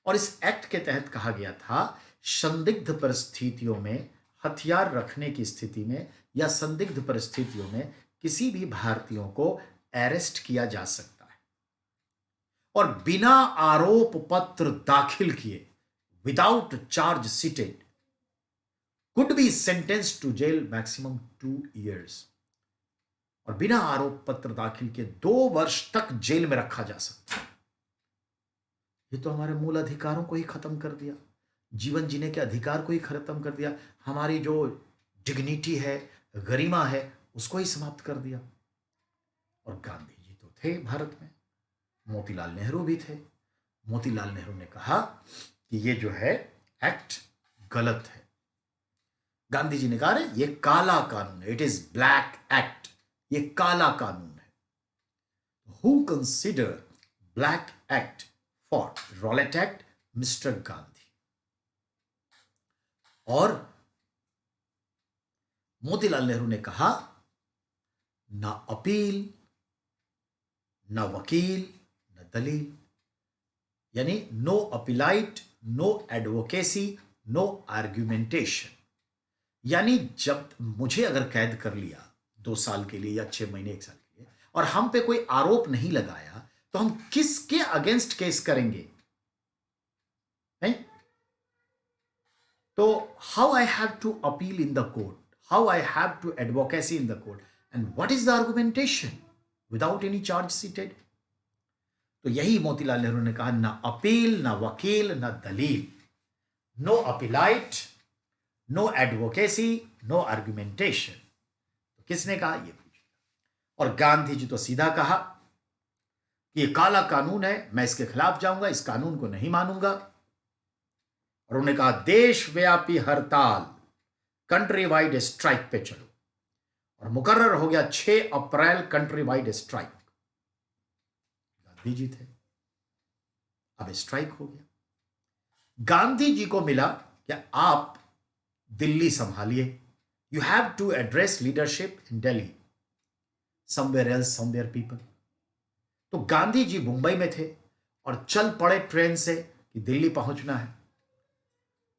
और इस एक्ट के तहत कहा गया था संदिग्ध परिस्थितियों में, हथियार रखने की स्थिति में या संदिग्ध परिस्थितियों में किसी भी भारतीयों को अरेस्ट किया जा सकता है और बिना आरोप पत्र दाखिल किए, without charge sheeted, could be sentence to jail maximum 2 years, और बिना आरोप पत्र दाखिल किए 2 वर्ष तक जेल में रखा जा सकता है। ये तो हमारे मूल अधिकारों को ही खत्म कर दिया, जीवन जीने के अधिकार को ही खत्म कर दिया, हमारी जो डिग्निटी है, गरिमा है, उसको ही समाप्त कर दिया। और गांधी जी तो थे भारत में, मोतीलाल नेहरू भी थे। मोतीलाल नेहरू ने कहा कि ये जो है एक्ट गलत है। गांधी जी ने कहा रे ये काला कानून है, इट इज ब्लैक एक्ट, ये काला कानून है। Who consider black act for Rowlatt act? Mister Gandhi. और मोतीलाल नेहरू ने कहा ना अपील, ना वकील, ना दलील, यानी no appellate, no advocacy, no argumentation. यानी जब मुझे अगर कैद कर लिया 2 साल के लिए या 6 महीने 1 साल के लिए और हम पे कोई आरोप नहीं लगाया तो हम किसके अगेंस्ट केस करेंगे? नहीं? तो how I have to appeal in the court, how I have to advocacy in the court, and what is the argumentation without any charge sheeted? तो यही मोतीलाल नेहरू ने कहा, ना अपील, ना वकील, ना दलील, no appellate, no advocacy, no argumentation. तो किसने कहा? ये पूछा। और गांधी जी तो सीधा कहा कि ये काला कानून है, मैं इसके खिलाफ जाऊंगा, इस कानून को नहीं मानूंगा। और उन्होंने कहा देशव्यापी हड़ताल, कंट्री वाइड स्ट्राइक पे चलो। और मुकर्रर हो गया 6 अप्रैल country wide strike. Gandhi ji थे, अब स्ट्राइक हो गया। गांधी जी को मिला कि आप दिल्ली संभालिए, you have to address leadership in Delhi, somewhere else somewhere people. तो गांधी जी मुंबई में थे और चल पड़े ट्रेन से कि दिल्ली पहुंचना है।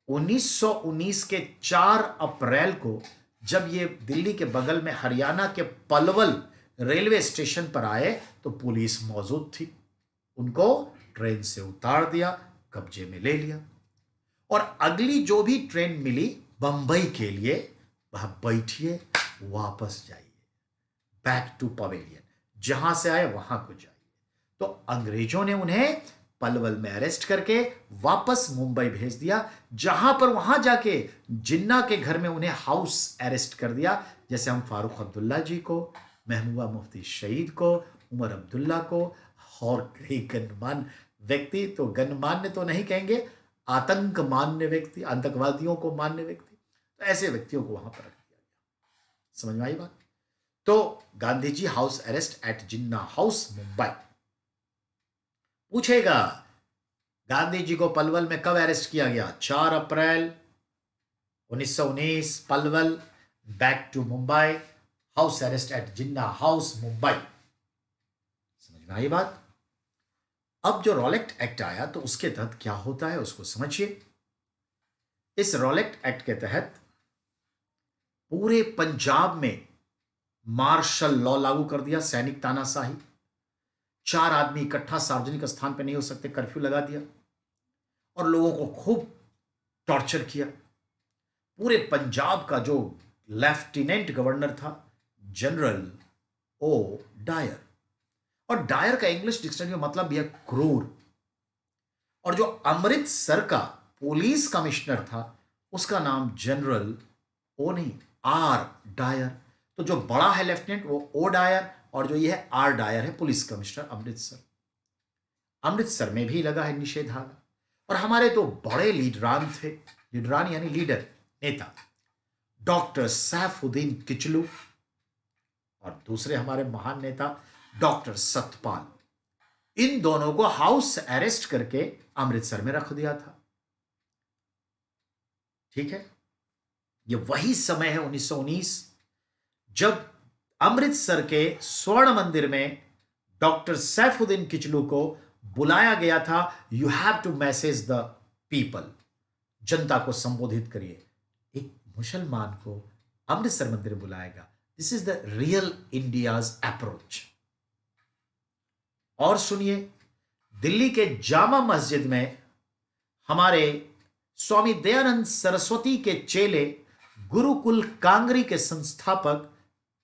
1919 के 4 अप्रैल को जब ये दिल्ली के बगल में हरियाणा के पलवल रेलवे स्टेशन पर आए तो पुलिस मौजूद थी। उनको ट्रेन से उतार दिया, कब्जे में ले लिया। और अगली जो भी ट्रेन मिली बंबई के लिए, वहां बैठिए, वापस जाइए, बैक टू पवेलियन, जहां से आए वहां को जाइए। तो अंग्रेजों ने उन्हें पलवल में अरेस्ट करके वापस मुंबई भेज दिया, जहां पर वहां जाके जिन्ना के घर में उन्हें हाउस अरेस्ट कर दिया। जैसे हम फारूक अब्दुल्ला जी को, महबूबा मुफ्ती शहीद को, उमर अब्दुल्ला को और कई गणमान्य व्यक्ति, तो गणमान्य तो नहीं कहेंगे, आतंक मान्य व्यक्ति, आतंकवादियों को मान्य व्यक्ति, तो ऐसे व्यक्तियों को वहां पर रख दिया गया। समझ में आई बात? तो गांधी जी house arrest at Jinnah house Mumbai. पूछेगा गांधी जी को पलवल में कब अरेस्ट किया गया? 4 April 1919 Palwal, back to Mumbai, house arrest at Jinnah house Mumbai. समझ में आई बात? अब जो रॉलेट एक्ट आया तो उसके तहत क्या होता है उसको समझिए। इस रॉलेट एक्ट के तहत पूरे पंजाब में मार्शल लॉ लागू कर दिया, सैनिक तानाशाही। 4 आदमी इकट्ठा सार्वजनिक स्थान पर नहीं हो सकते, कर्फ्यू लगा दिया और लोगों को खूब टॉर्चर किया। पूरे पंजाब का जो लेफ्टिनेंट गवर्नर था जनरल ओ डायर, और डायर का इंग्लिश डिक्शनरी में मतलब भी है क्रूर। और जो अमृतसर का पुलिस कमिश्नर था उसका नाम जनरल ओ नहीं, आर डायर। तो जो बड़ा है लेफ्टिनेंट वो ओ डायर, और जो ये है आर डायर है पुलिस कमिश्नर अमृतसर। अमृतसर में भी लगा है निषेधाज्ञा। और हमारे तो बड़े लीडरान थे, लीडरान यानी लीडर, नेता, डॉक्टर सैफुद्दीन किचलू और दूसरे हमारे महान नेता डॉक्टर सतपाल। इन दोनों को हाउस अरेस्ट करके अमृतसर में रख दिया था। ठीक है, ये वही समय है 1919 जब अमृतसर के स्वर्ण मंदिर में डॉक्टर सैफुद्दीन किचलू को बुलाया गया था। You have to message the people, जनता को संबोधित करिए। एक मुसलमान को अमृतसर मंदिर बुलाएगा, this is the real India's approach. और सुनिए, दिल्ली के जामा मस्जिद में हमारे स्वामी दयानंद सरस्वती के चेले गुरुकुल कांगरी के संस्थापक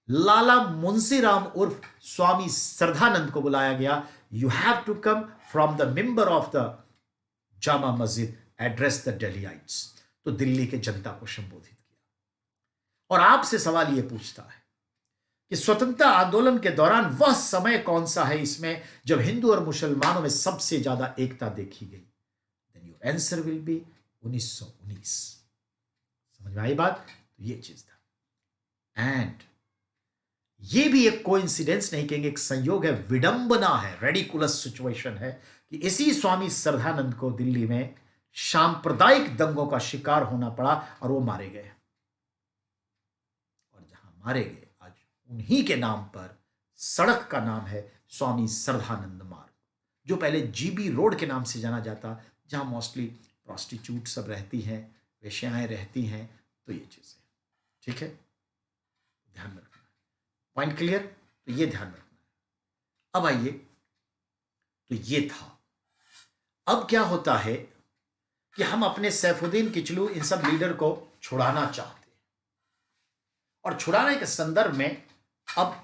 लाला मुंशीराम उर्फ स्वामी श्रद्धानंद को बुलाया गया। You have to come from the member of the Jama Masjid, address the दिल्लीइट्स। तो दिल्ली के जनता को संबोधित किया। और आपसे सवाल यह पूछता है कि स्वतंत्रता आंदोलन के दौरान वह समय कौन सा है इसमें जब हिंदू और मुसलमानों में सबसे ज्यादा एकता देखी गई? Then your answer will be 1919। समझ में आई बात? तो ये चीज था। एंड ये भी एक कोइंसिडेंस नहीं कहेंगे, एक संयोग है, विडंबना है, रेडिकुलस सिचुएशन है कि इसी स्वामी श्रद्धानंद को दिल्ली में सांप्रदायिक दंगों का शिकार होना पड़ा और वो मारे गए। और जहां मारे गए आज उन्हीं के नाम पर सड़क का नाम है स्वामी श्रद्धानंद मार्ग, जो पहले जीबी रोड के नाम से जाना जाता, जहां मोस्टली प्रोस्टिट्यूट सब रहती हैं, वेश्याएं रहती हैं। तो ये चीज है, ठीक है, ध्यान में रखना। Point clear? तो ये ध्यान रखना है। अब आइए, तो ये था। अब क्या होता है कि हम अपने सैफुद्दीन किचलू इन सब लीडर को छुड़ाना चाहते हैं, और छुड़ाने के संदर्भ में अब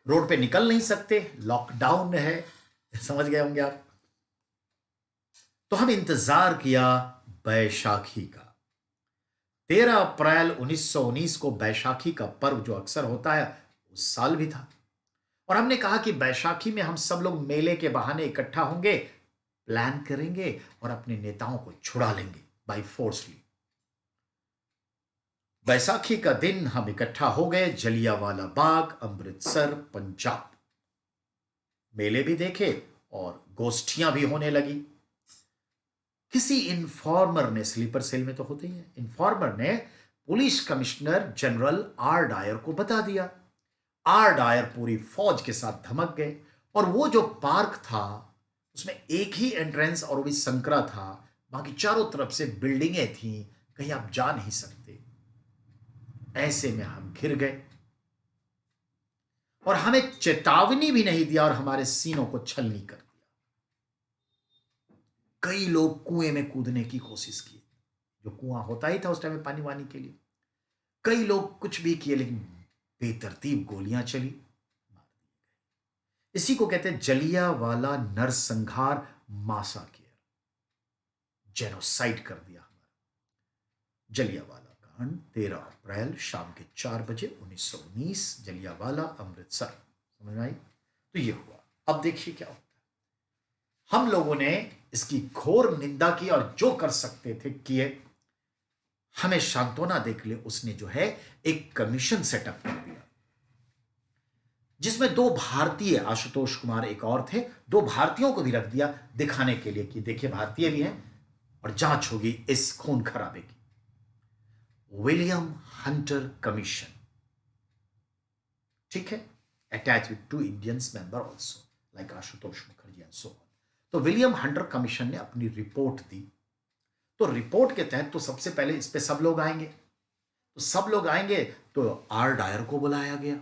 रोड पे निकल नहीं सकते, लॉकडाउन है, समझ गए होंगे आप। तो हम इंतजार किया बैशाखी का। 13 अप्रैल 1919 को बैशाखी का पर्व जो अक्सर होता है उस साल भी था। और हमने कहा कि बैसाखी में हम सब लोग मेले के बहाने इकट्ठा होंगे, प्लान करेंगे और अपने नेताओं को छुड़ा लेंगे बाई फोर्सली। बैसाखी का दिन हम इकट्ठा हो गए जलियांवाला बाग, अमृतसर, पंजाब। मेले भी देखे और गोष्ठियां भी होने लगी। किसी इन्फॉर्मर ने, स्लीपर सेल में तो होते ही है, इन्फॉर्मर ने police commissioner general R Dyer को बता दिया। आर डायर पूरी फौज के साथ धमक गए और वो जो पार्क था उसमें एक ही एंट्रेंस और वो भी संकरा था, बाकी चारों तरफ से बिल्डिंगें थी, कहीं आप जा नहीं सकते। ऐसे में हम घिर गए और हमें चेतावनी भी नहीं दिया और हमारे सीनों को छलनी कर दिया। कई लोग कुएं में कूदने की कोशिश की, जो कुआं होता ही था उस टाइम में पानी वानी के लिए। कई लोग कुछ भी किए, लेकिन बेतरतीब गोलियां चली, मार दिए गए। इसी को कहते हैं जलियांवाला नरसंहार मासाकेर, जेनोसाइड कर दिया हमारा। जलियांवाला कांड 13 अप्रैल शाम के 4 बजे 1919, जलियांवाला, अमृतसर। समझ में आई? तो ये हुआ। अब देखिए क्या होता है। हम लोगों ने इसकी घोर निंदा की और जो कर सकते थे किए। हमें सांत्वना देने के लिए उसने जो है एक कमीशन सेटअप कर दिया, जिसमें 2 भारतीय, आशुतोष कुमार एक और थे, 2 भारतीयों को भी रख दिया दिखाने के लिए कि देखिए भारतीय भी हैं और जांच होगी इस खून खराबे की। विलियम हंटर कमीशन, ठीक है, attach with 2 Indians member also like Ashutosh Mukherjee and so on. तो विलियम हंटर कमीशन ने अपनी रिपोर्ट दी। तो रिपोर्ट के तहत तो सबसे पहले इस पे सब लोग आएंगे, तो सब लोग आएंगे तो आर डायर को बुलाया गया।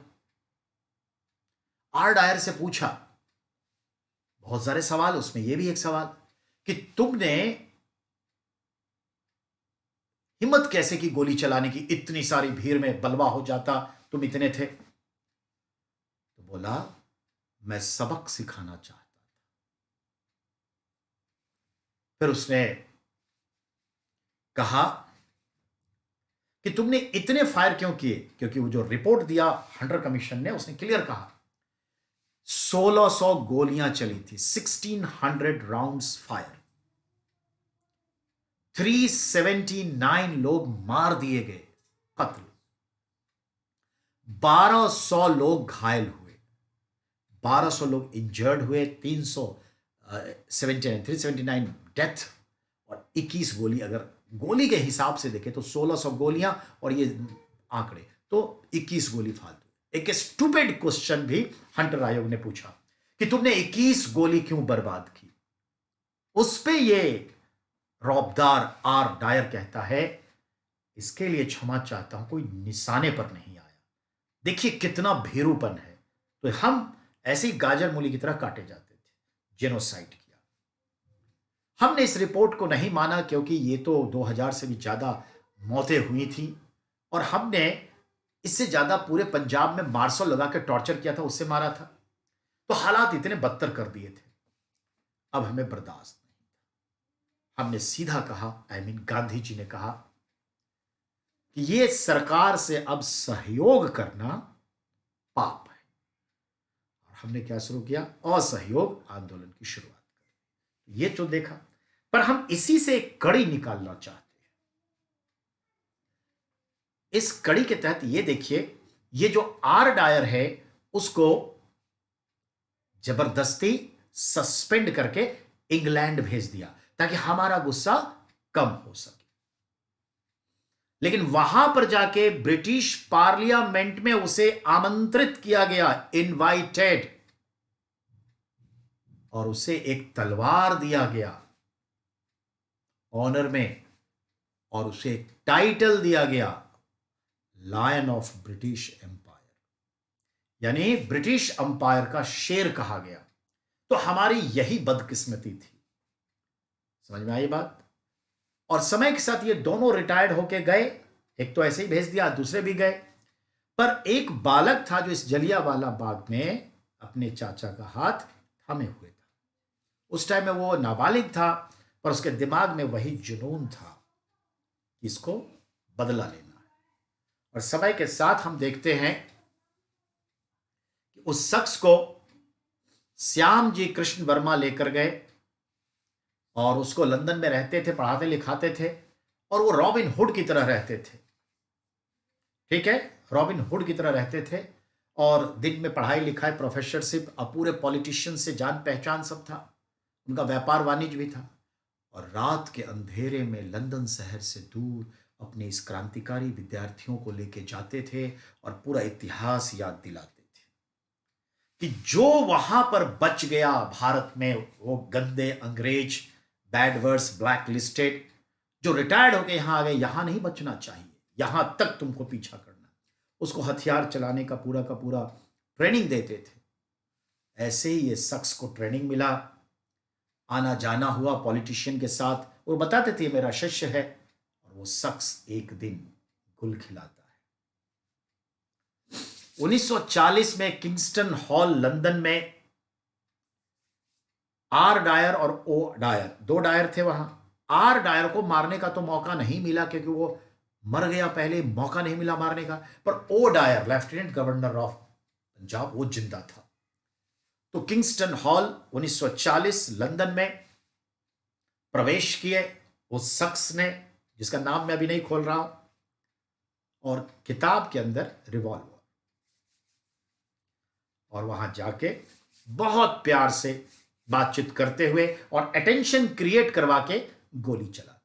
आर डायर से पूछा बहुत सारे सवाल, उसमें यह भी एक सवाल कि तुमने हिम्मत कैसे की गोली चलाने की, इतनी सारी भीड़ में बलवा हो जाता, तुम इतने थे। तो बोला मैं सबक सिखाना चाहता था। फिर उसने कहा कि तुमने इतने फायर क्यों किए, क्योंकि वो जो रिपोर्ट दिया हंटर कमीशन ने, उसने क्लियर कहा 1600 गोलियां चली थी, 1600 राउंड्स फायर, 379 लोग मार दिए गए, कत्ल, 1200 लोग घायल हुए, 1200 लोग इंजर्ड हुए, 379 डेथ और 21 गोली, अगर गोली के हिसाब से देखें तो 1600 गोलियां और ये आंकड़े तो 21 गोली फालतू। एक स्टूपिड क्वेश्चन भी हंटर आयोग ने पूछा कि तुमने 21 गोली क्यों बर्बाद की। उस पे ये रौबदार आर डायर कहता है इसके लिए क्षमा चाहता हूं, कोई निशाने पर नहीं आया। देखिए कितना भीरूपन है। तो हम ऐसे ही गाजर मूली की तरह काटे जाते थे। जेनोसाइड किया। हमने इस रिपोर्ट को नहीं माना क्योंकि ये तो 2000 से भी ज्यादा मौतें हुई थी और हमने इससे ज्यादा पूरे पंजाब में मार्शल लगा के टॉर्चर किया था, उससे मारा था। तो हालात इतने बदतर कर दिए थे, अब हमें बर्दाश्त नहीं था। हमने सीधा कहा, गांधी जी ने कहा कि ये सरकार से अब सहयोग करना पाप है। और हमने क्या शुरू किया, असहयोग आंदोलन की शुरुआत कर। ये तो देखा, पर हम इसी से एक कड़ी निकालना चाहते हैं। इस कड़ी के तहत ये देखिए, ये जो आर डायर है उसको जबरदस्ती सस्पेंड करके इंग्लैंड भेज दिया ताकि हमारा गुस्सा कम हो सके। लेकिन वहां पर जाके ब्रिटिश पार्लियामेंट में उसे आमंत्रित किया गया, इनवाइटेड, और उसे एक तलवार दिया गया ऑनर में और उसे एक टाइटल दिया गया, लायन ऑफ ब्रिटिश एम्पायर, यानी ब्रिटिश अंपायर का शेर कहा गया। तो हमारी यही बदकिस्मती थी। समझ में आई बात? और समय के साथ ये दोनों रिटायर्ड होके गए, एक तो ऐसे ही भेज दिया, दूसरे भी गए। पर एक बालक था जो इस जलियांवाला बाग में अपने चाचा का हाथ थामे हुए था। उस टाइम में वो नाबालिग था, पर उसके दिमाग में वही जुनून था कि इसको बदला लेना है। और समय के साथ हम देखते हैं कि उस शख्स को श्याम जी कृष्ण वर्मा लेकर गए और उसको लंदन में रहते थे, पढ़ाते लिखाते थे और वो रॉबिन हुड की तरह रहते थे। ठीक है, रॉबिन हुड की तरह रहते थे और दिन में पढ़ाई लिखाई, प्रोफेसरशिप, अब पूरे पॉलिटिशियन से जान पहचान सब था, उनका व्यापार वाणिज्य भी था। और रात के अंधेरे में लंदन शहर से दूर अपने इस क्रांतिकारी विद्यार्थियों को लेके जाते थे और पूरा इतिहास याद दिलाते थे कि जो वहां पर बच गया भारत में, वो गंदे अंग्रेज, बैड वर्ड्स, ब्लैक लिस्टेड, जो रिटायर्ड होके यहां आ गए, यहां नहीं बचना चाहिए, यहां तक तुमको पीछा करना। उसको हथियार चलाने का पूरा ट्रेनिंग देते थे। ऐसे ही ये शख्स को ट्रेनिंग मिला, आना जाना हुआ पॉलिटिशियन के साथ, वो बताते थे मेरा शिष्य है, और वो शख्स एक दिन गुल खिलाता है। 1940 में किंगस्टन हॉल लंदन में आर डायर और ओ डायर, दो डायर थे वहां। आर डायर को मारने का तो मौका नहीं मिला क्योंकि वो मर गया पहले, मौका नहीं मिला मारने का, पर O'Dwyer lieutenant governor of Punjab, वो जिंदा था। तो किंगस्टन हॉल 1940 लंदन में प्रवेश किए उस शख्स ने, जिसका नाम मैं अभी नहीं खोल रहा हूं, और किताब के अंदर रिवॉल्वर, और वहां जाके बहुत प्यार से बातचीत करते हुए और अटेंशन क्रिएट करवा के गोली चला दी,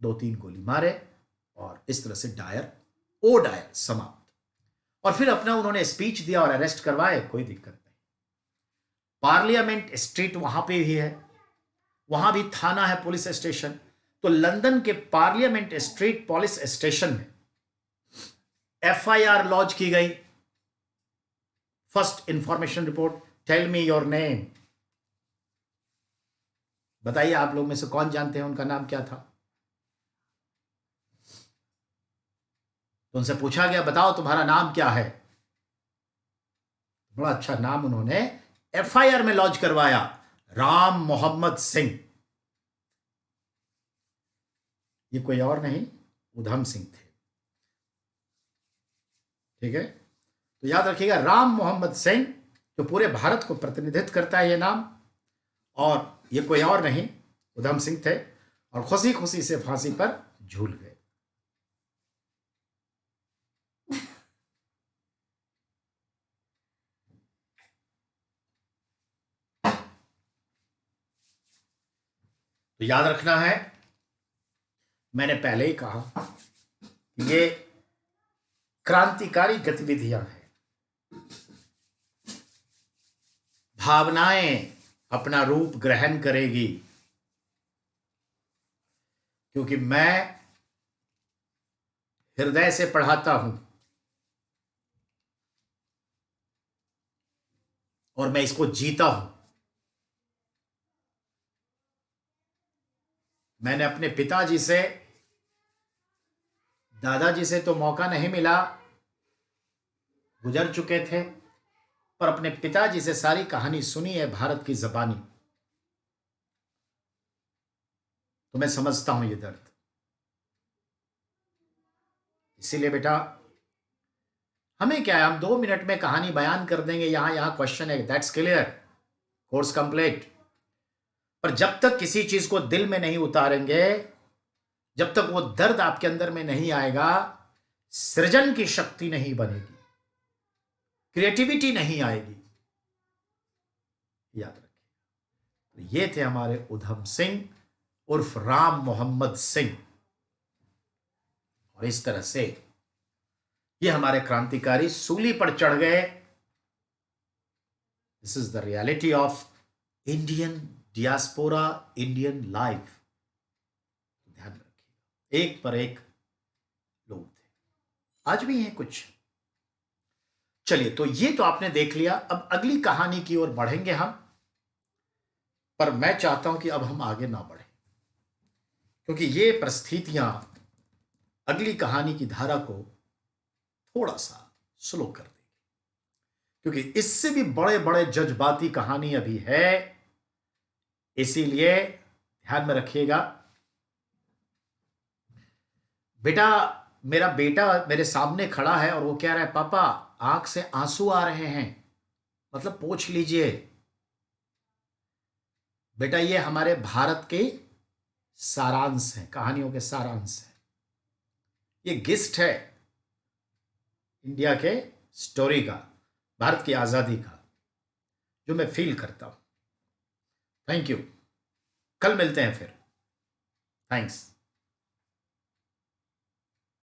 दो तीन गोली मारे, और इस तरह से डायर, ओ डायर समाप्त। और फिर अपना उन्होंने स्पीच दिया और अरेस्ट करवाए, कोई दिक्कत नहीं। पार्लियामेंट स्ट्रीट वहां पे ही है, वहां भी थाना है, पुलिस स्टेशन। तो लंदन के पार्लियामेंट स्ट्रीट पुलिस स्टेशन में एफआईआर लॉन्च की गई। First information report, tell me your name. बताइए आप लोग में से कौन जानते हैं उनका नाम क्या था? तो उनसे पूछा गया बताओ तुम्हारा नाम क्या है। बड़ा अच्छा नाम उन्होंने एफआईआर में लॉन्च करवाया, राम मोहम्मद सिंह। ये कोई और नहीं, उधम सिंह थे। ठीक है, तो याद रखिएगा, राम मोहम्मद सिंह, जो पूरे भारत को प्रतिनिधित्व करता है ये नाम, और ये कोई और नहीं, उधम सिंह थे, और खुशी खुशी से फांसी पर झूल गए। तो याद रखना है, मैंने पहले ही कहा कि ये क्रांतिकारी गतिविधियां हैं। भावनाएं अपना रूप ग्रहण करेगी, क्योंकि मैं हृदय से पढ़ाता हूं और मैं इसको जीता हूं। मैंने अपने पिताजी से, दादाजी से तो मौका नहीं मिला, गुजर चुके थे, पर अपने पिताजी से सारी कहानी सुनी है भारत की जबानी, तो मैं समझता हूं ये दर्द। इसीलिए बेटा, हमें क्या है, हम 2 मिनट में कहानी बयान कर देंगे, यहां यहां क्वेश्चन है, दैट्स क्लियर, कोर्स कंप्लीट। पर जब तक किसी चीज को दिल में नहीं उतारेंगे, जब तक वो दर्द आपके अंदर में नहीं आएगा, सृजन की शक्ति नहीं बनेगी, क्रिएटिविटी नहीं आएगी। याद रखिए, तो ये थे हमारे उधम सिंह उर्फ राम मोहम्मद सिंह, और इस तरह से ये हमारे क्रांतिकारी सूली पर चढ़ गए। This is the reality of Indian diaspora, Indian life. ध्यान रखिए, एक पर एक लोग थे, आज भी हैं कुछ। चलिए, तो ये तो आपने देख लिया। अब अगली कहानी की ओर बढ़ेंगे हम, पर मैं चाहता हूं कि अब हम आगे ना बढ़े, क्योंकि ये परिस्थितियां अगली कहानी की धारा को थोड़ा सा स्लो कर देगी, क्योंकि इससे भी बड़े बड़े जज्बाती कहानी अभी है। इसीलिए ध्यान में रखिएगा बेटा। मेरा बेटा मेरे सामने खड़ा है और वो कह रहा है पापा आंख से आंसू आ रहे हैं। मतलब पूछ लीजिए बेटा, ये हमारे भारत के सारांश हैं, कहानियों के सारांश हैं। ये गिस्ट है इंडिया के स्टोरी का, भारत की आजादी का, जो मैं फील करता हूं। Thank you. कल मिलते हैं फिर। थैंक्स।